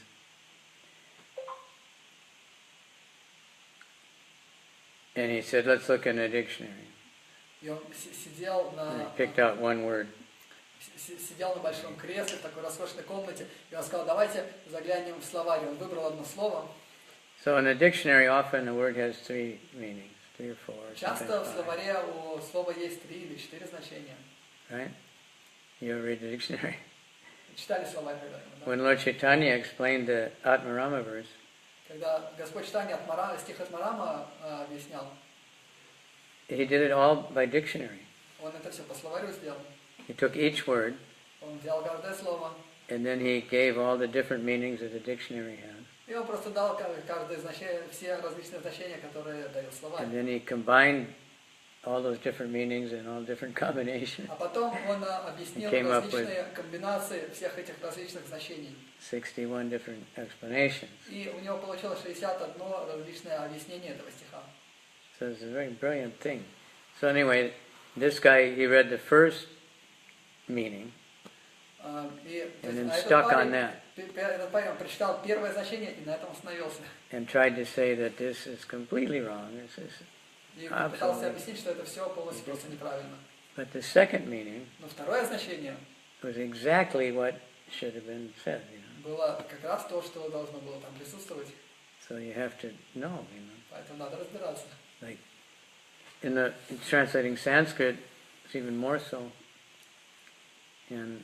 Speaker 1: And he said, "Let's look in a dictionary."
Speaker 4: И он сидел
Speaker 1: And he picked out one word.
Speaker 4: Сидел на большом кресле в такой роскошной комнате, и он сказал, давайте заглянем в словарь. Он выбрал одно слово.
Speaker 1: So in a dictionary, often the word has three meanings, 3 or 4.
Speaker 4: Часто в словаре у слова есть 3 или 4 значения.
Speaker 1: Right? You ever read the dictionary?
Speaker 4: Читали словарь когда-нибудь?
Speaker 1: When Lord Chaitanya explained the Atmarama verse,
Speaker 4: Когда Господь Чайтанья стих Атмарама объяснял,
Speaker 1: he did it all by dictionary.
Speaker 4: он это все по словарю сделал.
Speaker 1: He took each word,
Speaker 4: Он взял каждое слово,
Speaker 1: and then he gave all the different meanings that the dictionary has.
Speaker 4: и он просто дал каждое значение, все различные значения, которые дает словарь.
Speaker 1: And then he combined all those different meanings and all different combinations.
Speaker 4: А потом он объяснил
Speaker 1: Came up with
Speaker 4: различные комбинации всех этих различных значений.
Speaker 1: 61 different explanations.
Speaker 4: И у него получилось 61 различное объяснение этого стиха.
Speaker 1: So it's a very brilliant thing. So anyway, this guy, he read the first meaning and then stuck on that.
Speaker 4: Этот парень прочитал первое значение и на этом остановился.
Speaker 1: And tried to say that this is completely wrong. This is
Speaker 4: И пытался объяснить, что это все полностью просто неправильно.
Speaker 1: But the second meaning
Speaker 4: Но второе значение
Speaker 1: was exactly what should have been said, you know.
Speaker 4: было как раз то, что должно было там присутствовать.
Speaker 1: So you have to know, you know.
Speaker 4: Поэтому надо разбираться.
Speaker 1: Like in translating Sanskrit, it's even more so. And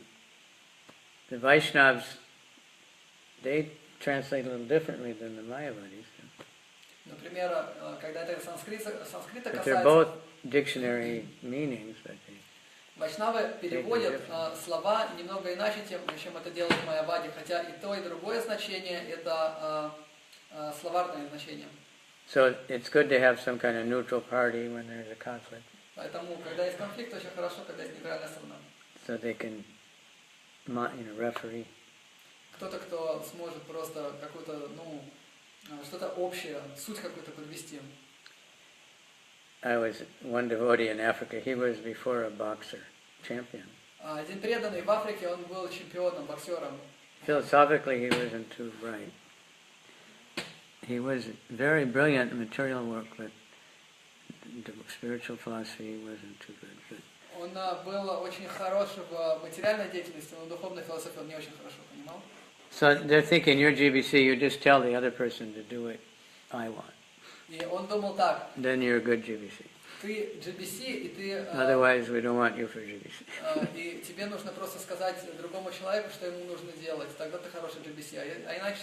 Speaker 1: the Vaishnavas, they translate a little differently than the Mayavadis.
Speaker 4: Например, когда это санскрита
Speaker 1: But they're
Speaker 4: касается,
Speaker 1: both dictionary meanings. But
Speaker 4: вайшнавы переводят слова немного иначе, чем это делает Майявади, хотя и то, и другое значение это словарное значение.
Speaker 1: so it's good to have some kind of neutral party when there's a conflict,
Speaker 4: Поэтому, когда есть конфликт, очень хорошо, когда есть нейтральная сторона.
Speaker 1: so they can, referee.
Speaker 4: Кто-то, кто сможет просто какую-то, что-то общее, суть какую-то подвести.
Speaker 1: I was one devotee in Africa. He was before a boxer, champion.
Speaker 4: Один преданный в Африке, он был чемпионом, боксером.
Speaker 1: Philosophically, he wasn't too bright. He was very brilliant in material work, but spiritual philosophy wasn't too good. But
Speaker 4: Он был очень хорош в материальной деятельности, но духовной философии он не очень хорошо понимал.
Speaker 1: so they're thinking, you're GBC, you just tell the other person to do what I want.
Speaker 4: И он думал так:
Speaker 1: Then you're a good GBC.
Speaker 4: ты GBC, и ты
Speaker 1: Otherwise, we don't want you for GBC.
Speaker 4: и тебе нужно просто сказать другому человеку, что ему нужно делать. Тогда ты хороший GBC, а иначе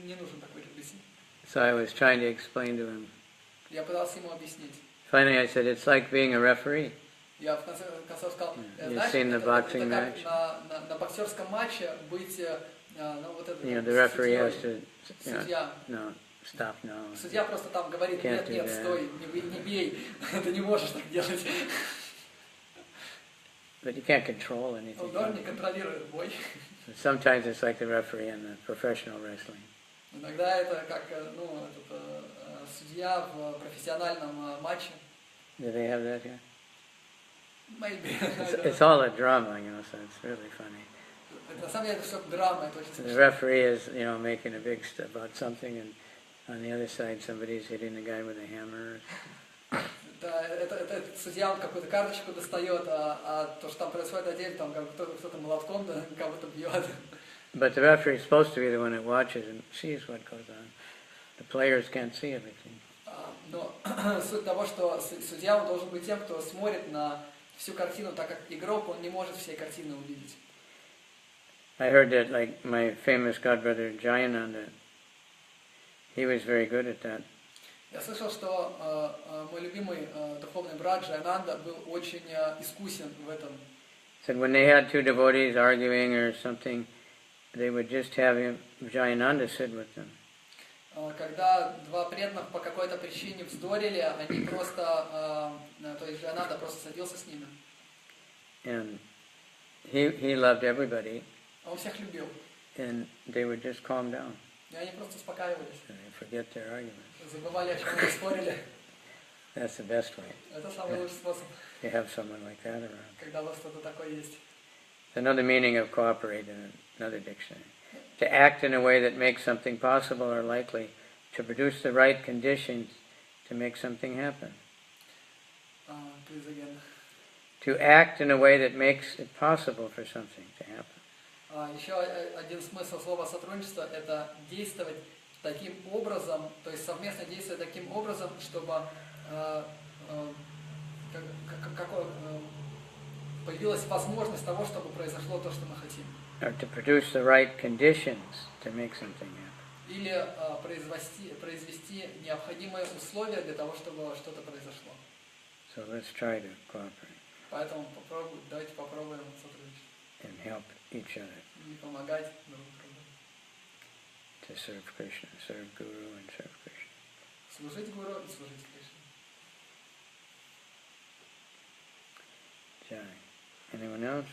Speaker 4: не нужен такой GBC.
Speaker 1: So I was trying to explain to him.
Speaker 4: Я пытался ему объяснить.
Speaker 1: Finally, I said, it's like being a referee.
Speaker 4: Я в конце концов сказал,
Speaker 1: You've seen the boxing match?
Speaker 4: как на боксерском матче быть, вот это,
Speaker 1: The referee has to,
Speaker 4: судья.
Speaker 1: no, stop now.
Speaker 4: Судья просто там говорит:
Speaker 1: Can't
Speaker 4: нет,
Speaker 1: do that.
Speaker 4: стой, не бей, ты не можешь так делать.
Speaker 1: But you can't control anything.
Speaker 4: Он не контролирует бой.
Speaker 1: Sometimes it's like the referee in the professional wrestling.
Speaker 4: Иногда это как судья в профессиональном матче.
Speaker 1: Do they have that here?
Speaker 4: Maybe.
Speaker 1: It's all a drama, so it's really funny.
Speaker 4: На самом деле это все драма, это очень
Speaker 1: The
Speaker 4: смешно.
Speaker 1: referee is, making a big stuff about something, and on the other side somebody's hitting the guy with a hammer.
Speaker 4: Это судья, он какую-то карточку достает, а то, что там происходит отдельно, там кто-то молотком кого-то бьет.
Speaker 1: But the referee is supposed to be the one that watches and sees what goes on. The players can't see everything.
Speaker 4: Но суть того, что судья, он должен быть тем, кто смотрит на всю картину, так как игрок, он не может всей картины увидеть.
Speaker 1: I heard that, like, my famous godbrother Jayananda, he was very good at that.
Speaker 4: Я слышал, что мой любимый духовный брат Джайананда был очень искусен в этом.
Speaker 1: Said when they had two devotees arguing or something, they would just have Jayananda sit with them.
Speaker 4: Когда два преданных по какой-то причине вздорили, они просто, то есть Джайананда просто садился с ними.
Speaker 1: And he loved everybody.
Speaker 4: Он всех любил.
Speaker 1: And they would just calm down.
Speaker 4: И они просто успокаивались.
Speaker 1: And they forget their arguments.
Speaker 4: Забывали, о чем они спорили.
Speaker 1: That's the best way.
Speaker 4: Это самый лучший способ,
Speaker 1: You have someone like that around.
Speaker 4: когда у вас что-то такое есть.
Speaker 1: Another meaning of cooperate in another dictionary. To act in a way that makes something possible or likely, to produce the right conditions to make something happen.
Speaker 4: Please again.
Speaker 1: To act in a way that makes it possible for something to happen.
Speaker 4: Еще один смысл слова сотрудничество – это действовать таким образом, то есть совместно действовать таким образом, чтобы появилась возможность того, чтобы произошло то, что мы хотим.
Speaker 1: Or to produce the right conditions to make something happen.
Speaker 4: Или произвести необходимые условия для того, чтобы что-то произошло.
Speaker 1: So let's try to cooperate.
Speaker 4: Поэтому давайте попробуем сотрудничать.
Speaker 1: And help each other
Speaker 4: И помогать друг другу.
Speaker 1: to serve Krishna, serve Guru and serve Krishna.
Speaker 4: Служить Гуру и служить Кришне.
Speaker 1: Anyone else?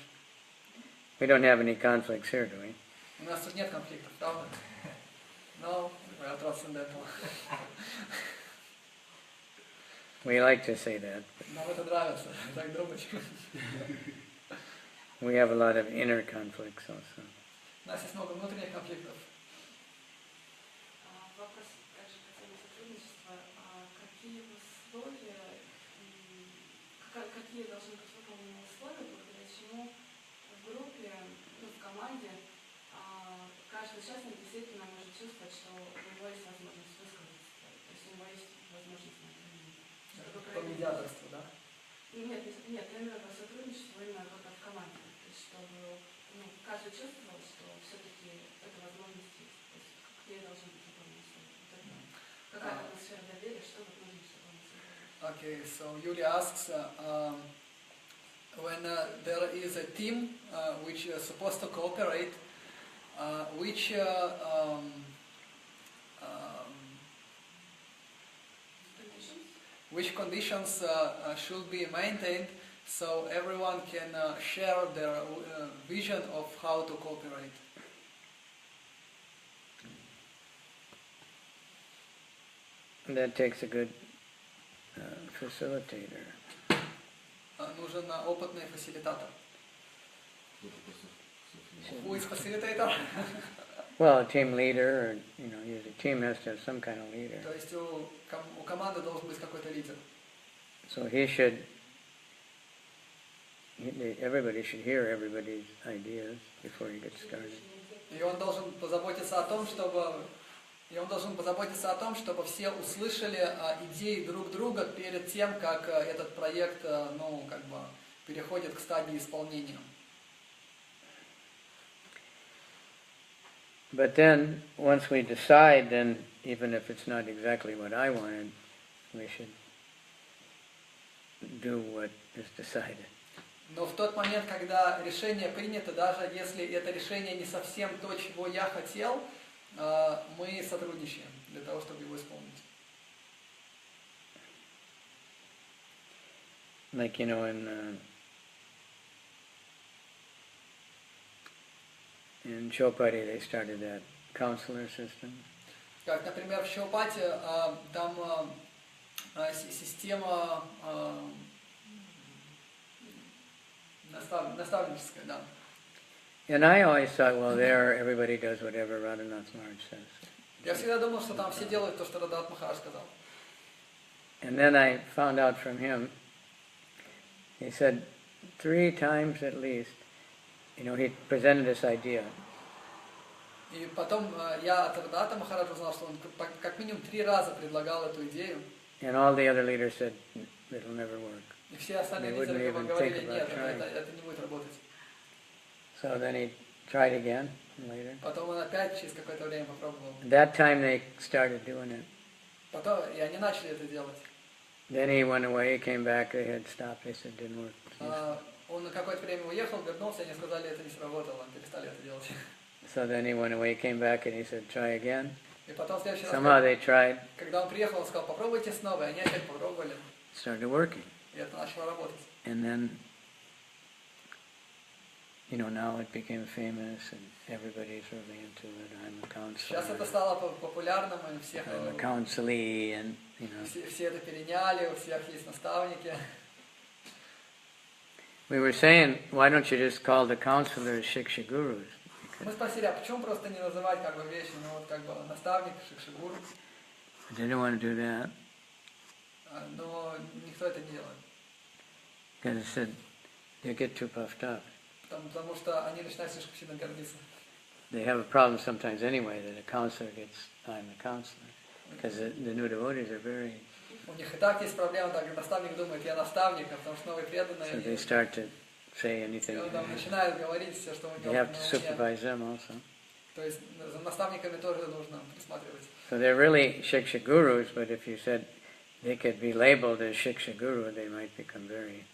Speaker 1: We don't have any conflicts here, do we?
Speaker 4: У нас тут нет конфликтов, правда? No, we are transcendental.
Speaker 1: We like to say that.
Speaker 4: Нам это нравится, так думать.
Speaker 1: We have a lot of inner conflicts also.
Speaker 4: У нас есть много внутренних конфликтов.
Speaker 5: Вопрос также касаемо сотрудничества. Какие условия, какие должны быть выполнены условия, благодаря чему в группе, в команде, каждый участник действительно может чувствовать, что у него есть возможность высказаться, то есть у него есть возможность на это.
Speaker 4: По медиаторству, да?
Speaker 5: Нет, именно по сотрудничеству, именно вот в команде. То есть чтобы каждый чувствовал, что все-таки эта возможность есть. То есть какие должны быть выполнены условия. Какая атмосфера доверия, что вот нужно, чтобы он создал.
Speaker 4: Okay, so Yuri asks, when there is a team which is supposed to cooperate, which conditions should be maintained so everyone can share their vision of how to cooperate.
Speaker 1: That takes a good facilitator.
Speaker 4: Нужен опытный фасилитатор. Who is facilitator?
Speaker 1: Well, a team leader, or the team has to have some kind of leader.
Speaker 4: То есть у команды должен быть какой-то лидер.
Speaker 1: So everybody should hear everybody's ideas before you get started.
Speaker 4: И он должен позаботиться о том, чтобы все услышали идеи друг друга перед тем, как этот проект, переходит к стадии исполнения.
Speaker 1: But then, once we decide, then even if it's not exactly what I wanted, we should do what is decided.
Speaker 4: Но в тот момент, когда решение принято, даже если это решение не совсем то, чего я хотел, мы сотрудничаем для того, чтобы его исполнить.
Speaker 1: Like, in Chopati they started that counselor system.
Speaker 4: Как, например, в Чопате там система наставническая, да.
Speaker 1: And I always thought, well, there everybody does whatever Radhanath Maharaj says.
Speaker 4: Я всегда думал, что там все делают то, что Радханат Махарадж сказал.
Speaker 1: And then I found out from him, he said 3 times at least, he presented this idea.
Speaker 4: И потом я от Радханата Махараджа узнал, что он как минимум 3 раза предлагал эту идею.
Speaker 1: And all the other leaders said, it'll never work.
Speaker 4: И все остальные лидеры говорили, нет, это не будет работать.
Speaker 1: So then he tried again later.
Speaker 4: Потом он опять через какое-то время попробовал.
Speaker 1: That time they started doing it.
Speaker 4: Потом и они начали это делать.
Speaker 1: Then he went away, came back, they had stopped, they said it didn't work.
Speaker 4: Он на какое-то время уехал, вернулся, они сказали, это не сработало, перестали это делать.
Speaker 1: So then he went away, came back, and he said, try again.
Speaker 4: И потом в следующий раз,
Speaker 1: Somehow they tried.
Speaker 4: Когда он приехал, он сказал, попробуйте снова, и они опять попробовали.
Speaker 1: Started working.
Speaker 4: И это начало работать.
Speaker 1: And then, now it became famous, and everybody's really into it. I'm a counselor.
Speaker 4: Сейчас это стало популярным, и всех...
Speaker 1: I'm a counselee, and
Speaker 4: Все это переняли, у всех есть наставники.
Speaker 1: We were saying, why don't you just call the counselors Shiksha Gurus?
Speaker 4: Мы спросили, а почему просто не называть вещи, наставник, шикшигуру?
Speaker 1: I didn't want to do that.
Speaker 4: Но никто это не делает.
Speaker 1: Because I said, you get too puffed up.
Speaker 4: Потому что они начинают слишком сильно гордиться.
Speaker 1: They have a problem sometimes anyway, that a counselor gets, I'm a counselor. Because the new devotees are very...
Speaker 4: У них и так есть проблема, так как наставник думает, я наставник, а потому что новые преданные...
Speaker 1: So they start to say anything.
Speaker 4: Он там начинает говорить все, что у него
Speaker 1: You have to supervise them also.
Speaker 4: То есть за наставниками тоже нужно присматривать.
Speaker 1: So they're really Shiksha Gurus, but if you said they could be labeled as Shiksha Guru, they might become very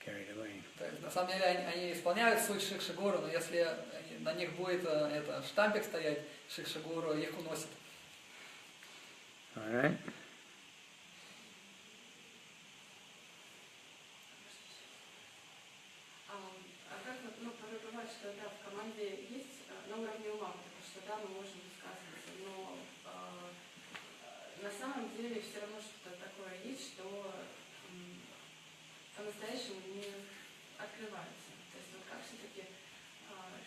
Speaker 1: carried away.
Speaker 4: То есть на самом деле они исполняют суть шикшигуру, но если на них будет штампик стоять шикшигуру, их уносит.
Speaker 1: All right?
Speaker 5: что да, в команде есть на уровне ума, потому что да, мы можем высказываться, но на самом деле все равно что-то такое есть, что по-настоящему не открывается. То есть вот как все-таки,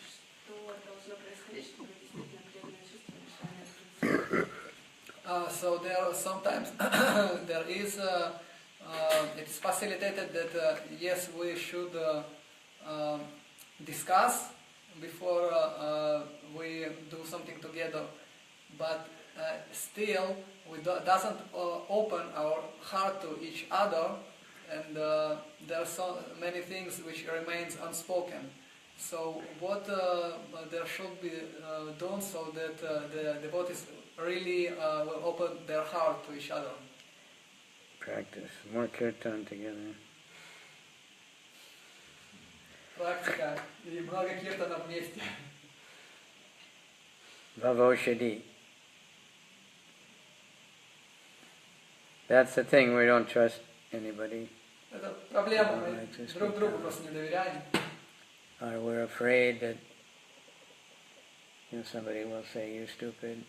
Speaker 5: что должно происходить, чтобы действительно преданные чувствовали, что они открыты.
Speaker 4: So there sometimes there is it's facilitated that yes, we should discuss before we do something together, but still we doesn't open our heart to each other, and there are so many things which remains unspoken. So what there should be done so that the devotees really will open their heart to each other.
Speaker 1: Practice more kirtan together.
Speaker 4: Практика и много киртана вместе.
Speaker 1: Bhavoshadi. That's the thing, we don't trust anybody.
Speaker 4: Это проблема, мы друг другу просто не доверяем.
Speaker 1: Or we're afraid that somebody will say you're stupid.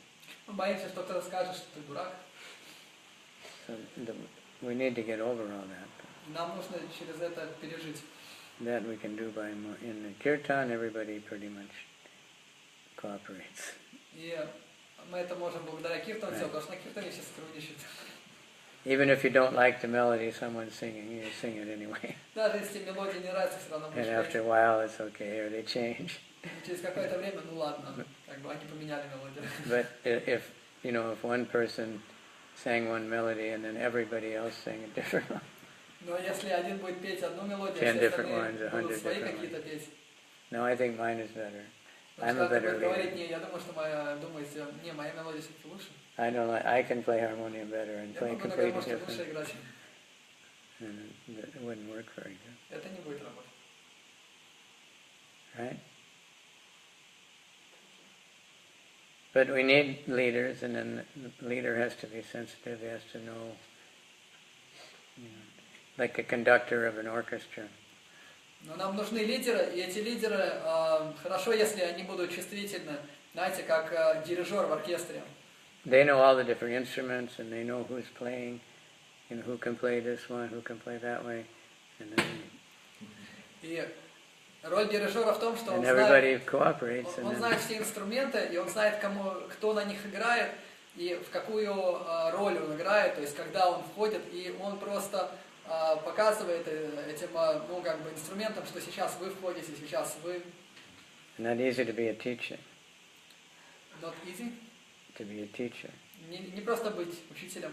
Speaker 4: Мы боимся, что кто-то скажет, что ты дурак.
Speaker 1: So we need to get over all that.
Speaker 4: Нам нужно через это пережить.
Speaker 1: That we can do by in the kirtan. Everybody pretty much cooperates.
Speaker 4: И мы это можем благодаря киртану сделать, потому что на киртане все сотрудничают.
Speaker 1: Even if you don't like the melody someone's singing, you sing it anyway.
Speaker 4: Даже если мелодия не нравится, все равно будешь
Speaker 1: And after a while, it's okay, or they change.
Speaker 4: Через какое-то время, ну ладно, как бы они поменяли мелодию.
Speaker 1: But if one person sang one melody and then everybody else sang a different one.
Speaker 4: Но если один будет петь одну мелодию,
Speaker 1: 10
Speaker 4: все
Speaker 1: different ones,
Speaker 4: остальные
Speaker 1: 100
Speaker 4: будут свои
Speaker 1: different
Speaker 4: какие-то петь.
Speaker 1: No, I think mine is better. I'm
Speaker 4: Потому
Speaker 1: a
Speaker 4: что
Speaker 1: better
Speaker 4: будет говорить,
Speaker 1: leader.
Speaker 4: не, я думаю, что моя мелодия все-таки лучше.
Speaker 1: I can play harmonium better and
Speaker 4: Я
Speaker 1: play
Speaker 4: могу на
Speaker 1: completely
Speaker 4: гармошке лучше
Speaker 1: different.
Speaker 4: играть.
Speaker 1: And it wouldn't work very good.
Speaker 4: Это не будет работать.
Speaker 1: Right? But we need leaders, and then the leader has to be sensitive, he has to know, like a conductor of an orchestra.
Speaker 4: Но нам нужны лидеры, и эти лидеры, хорошо, если они будут чувствительны, знаете, как дирижер в оркестре.
Speaker 1: They know all the different instruments, and they know who's playing, who can play this one, who can play that way, and then
Speaker 4: И роль дирижера в том, что он
Speaker 1: everybody
Speaker 4: знает,
Speaker 1: cooperates.
Speaker 4: он знает все инструменты, и он знает, кто на них играет, и в какую роль он играет, то есть когда он входит, и он просто показывает этим инструментом, что сейчас вы входите, сейчас вы.
Speaker 1: Not easy to be a teacher.
Speaker 4: Not easy?
Speaker 1: To be a teacher.
Speaker 4: Не просто быть учителем.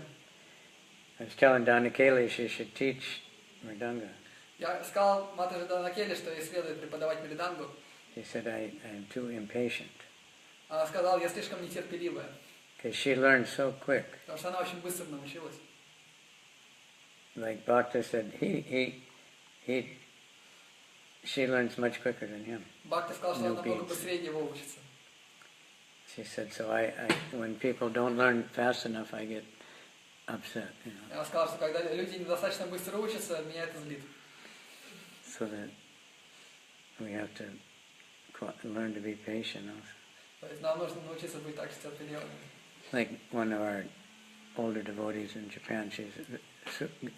Speaker 1: I was telling Donna Kaylee she should teach Mridanga.
Speaker 4: Я сказал Матаджи Данакели, что ей следует преподавать мридангу.
Speaker 1: She said I am too impatient.
Speaker 4: Она сказала, я слишком нетерпеливая.
Speaker 1: Because she learned so quick.
Speaker 4: Потому что она очень быстро научилась.
Speaker 1: Like Bhakta said, she learns much quicker than him.
Speaker 4: Бхакти сказал, что она намного быстрее него учится.
Speaker 1: She said, so when people don't learn fast enough, I get upset.
Speaker 4: Она сказала, что когда люди недостаточно быстро учатся, меня это злит.
Speaker 1: So that we have to learn to be patient also.
Speaker 4: То есть нам нужно научиться быть так терпеливыми.
Speaker 1: Like one of our older devotees in Japan, she's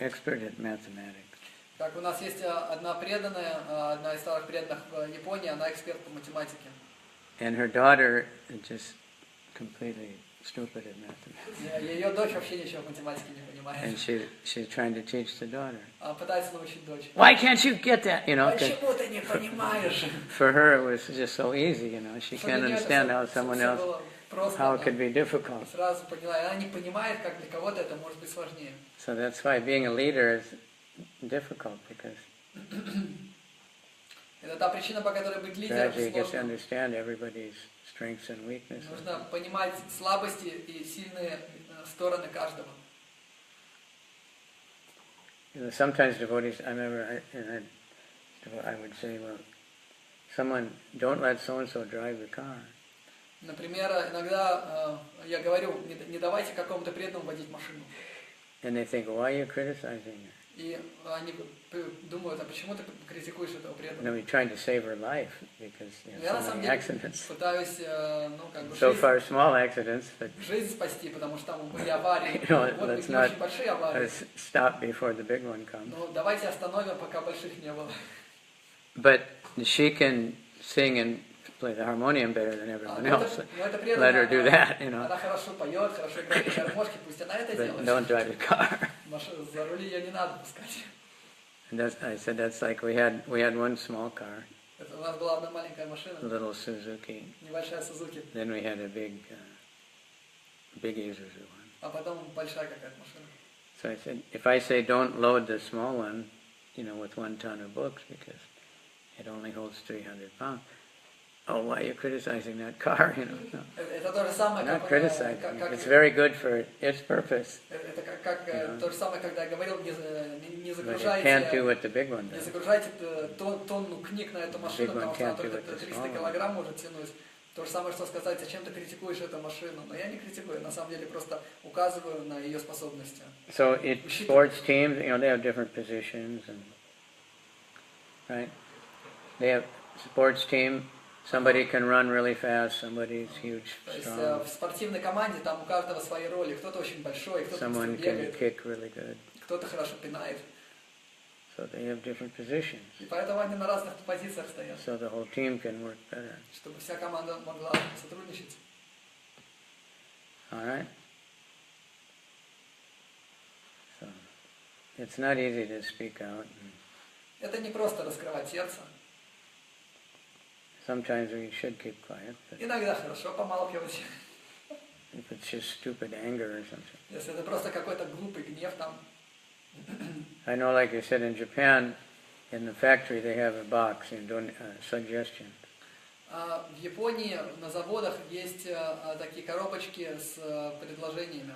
Speaker 1: expert at mathematics.
Speaker 4: Как у нас есть одна преданная, одна из старых преданных в Японии, она эксперт по математике.
Speaker 1: And her daughter is just completely stupid at mathematics.
Speaker 4: Ее дочь вообще ничего в математике не понимает.
Speaker 1: And she's trying to teach the daughter.
Speaker 4: Она пытается научить дочь.
Speaker 1: Why can't you get that?
Speaker 4: Почему ты не понимаешь?
Speaker 1: For her it was just so easy, She can't understand how someone else, how it could be difficult.
Speaker 4: Сразу поняла, она не понимает, как для кого-то это может быть сложнее.
Speaker 1: So that's why being a leader is difficult, because
Speaker 4: это та причина, по которой быть лидером
Speaker 1: gradually you get to
Speaker 4: сложно.
Speaker 1: understand everybody's strengths and weaknesses.
Speaker 4: Нужно понимать слабости и сильные стороны каждого.
Speaker 1: Sometimes devotees, I remember, I would say, well, don't let so-and-so drive the car.
Speaker 4: Например, иногда я говорю, не давайте какому-то преданному водить машину.
Speaker 1: And they think, why are you criticizing her?
Speaker 4: И они думают, а почему ты критикуешь этого
Speaker 1: You know,
Speaker 4: преданного?
Speaker 1: we tried to save her life because
Speaker 4: Я на
Speaker 1: so
Speaker 4: самом
Speaker 1: many
Speaker 4: деле
Speaker 1: accidents.
Speaker 4: пытаюсь, ну, как бы
Speaker 1: So far, small accidents, but
Speaker 4: жизнь спасти, потому что там были аварии.
Speaker 1: you know,
Speaker 4: Вот
Speaker 1: let's
Speaker 4: не
Speaker 1: not
Speaker 4: очень большие аварии.
Speaker 1: stop before the big one comes.
Speaker 4: Но давайте остановим, пока больших не было.
Speaker 1: But she can sing and play the harmonium better than everyone else. Let her do that, you know.
Speaker 4: Она хорошо поет, хорошо играет на гармошке, пусть она это
Speaker 1: But
Speaker 4: делает.
Speaker 1: don't drive the car.
Speaker 4: За руль ее не надо пускать.
Speaker 1: And I said that's like we had one small car,
Speaker 4: Это у нас была одна маленькая
Speaker 1: a
Speaker 4: машина,
Speaker 1: little Suzuki.
Speaker 4: небольшая Сузуки,
Speaker 1: Then we had a big Isuzu one.
Speaker 4: а потом большая какая-то машина.
Speaker 1: So I said, if I say don't load the small one, you know, with 1 ton of books because it only holds 300 pounds. Oh, why are you criticizing that car? You know, no.
Speaker 4: Это то же самое,
Speaker 1: Not
Speaker 4: как
Speaker 1: criticizing. It's very good for its purpose.
Speaker 4: это как то же самое, когда я говорил, не
Speaker 1: But it can't do
Speaker 4: загружайте,
Speaker 1: what the big one
Speaker 4: не
Speaker 1: does.
Speaker 4: загружайте тонну книг на эту машину,
Speaker 1: Big one
Speaker 4: потому что она
Speaker 1: can't do
Speaker 4: только
Speaker 1: what the
Speaker 4: 300
Speaker 1: small one.
Speaker 4: килограмм может тянуть. То же самое, что сказать, зачем ты критикуешь эту машину. Но я не критикую, на самом деле просто указываю на ее способности.
Speaker 1: So sports teams, you know, they have different positions, and right? They have sports team. Somebody can run really fast. Somebody's huge,
Speaker 4: То есть
Speaker 1: strong.
Speaker 4: в спортивной команде там у каждого свои роли. Кто-то очень большой, кто-то быстро
Speaker 1: Someone can
Speaker 4: бегает,
Speaker 1: kick really good.
Speaker 4: кто-то хорошо пинает.
Speaker 1: So they have different positions.
Speaker 4: И поэтому они на разных позициях стоят,
Speaker 1: So the whole team can work better.
Speaker 4: чтобы вся команда могла сотрудничать.
Speaker 1: All right. So it's not easy to speak out.
Speaker 4: Это не просто раскрывать сердце.
Speaker 1: Sometimes we should keep quiet, but
Speaker 4: Иногда хорошо помалкивать.
Speaker 1: if it's just stupid anger or something.
Speaker 4: Если это просто какой-то глупый гнев там.
Speaker 1: I know, like you said, in Japan, in the factory they have a box and doing suggestions.
Speaker 4: В Японии на заводах есть такие коробочки с предложениями.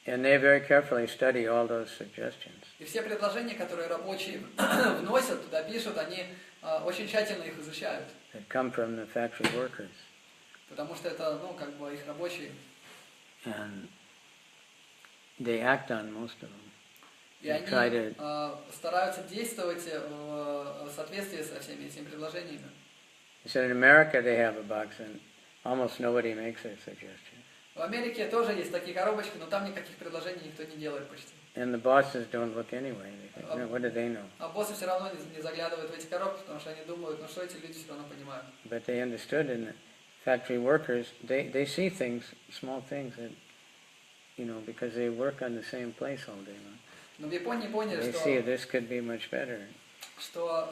Speaker 1: And they very carefully study all those suggestions.
Speaker 4: И все предложения, которые рабочие вносят, туда пишут, они очень тщательно их изучают.
Speaker 1: That come from the factory workers.
Speaker 4: Потому что это, ну, как бы их рабочие.
Speaker 1: And they act on most of them.
Speaker 4: И они стараются действовать в соответствии со всеми этими предложениями.
Speaker 1: He said in America they have a box and almost nobody makes a suggestion.
Speaker 4: В Америке тоже есть такие коробочки, но там никаких предложений никто не делает почти.
Speaker 1: And the bosses don't look anyway. They think, what do they know?
Speaker 4: А боссы все равно не заглядывают в эти коробки, потому что они думают, ну что эти люди все равно понимают.
Speaker 1: But they understood in the factory workers, they see things, small things that, you know, because they work on the same place all day long.
Speaker 4: Но в Японии поняли,
Speaker 1: They see this could be much better.
Speaker 4: что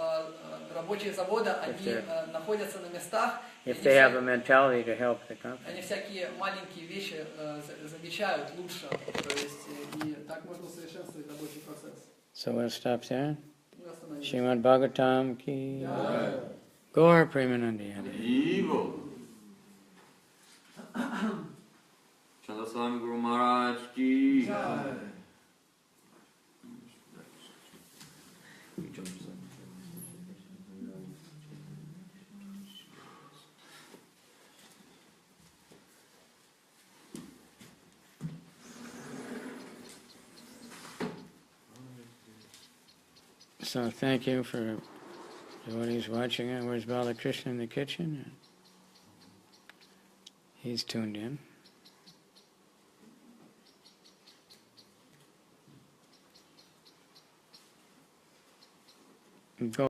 Speaker 4: рабочие завода, они находятся на местах,
Speaker 1: If they have a mentality to help the company.
Speaker 4: они всякие маленькие вещи замечают лучше, то есть и так можно усовершенствовать рабочий процесс.
Speaker 1: So we'll stop there.
Speaker 4: Мы остановились.
Speaker 1: Srimad Bhagavatam ki Gaur Premanandi Hare.
Speaker 2: Иво. Чандасвами Гуру Махарадж ки.
Speaker 1: So thank you for devotees watching. Where's Balakrishna in the kitchen? He's tuned in. Go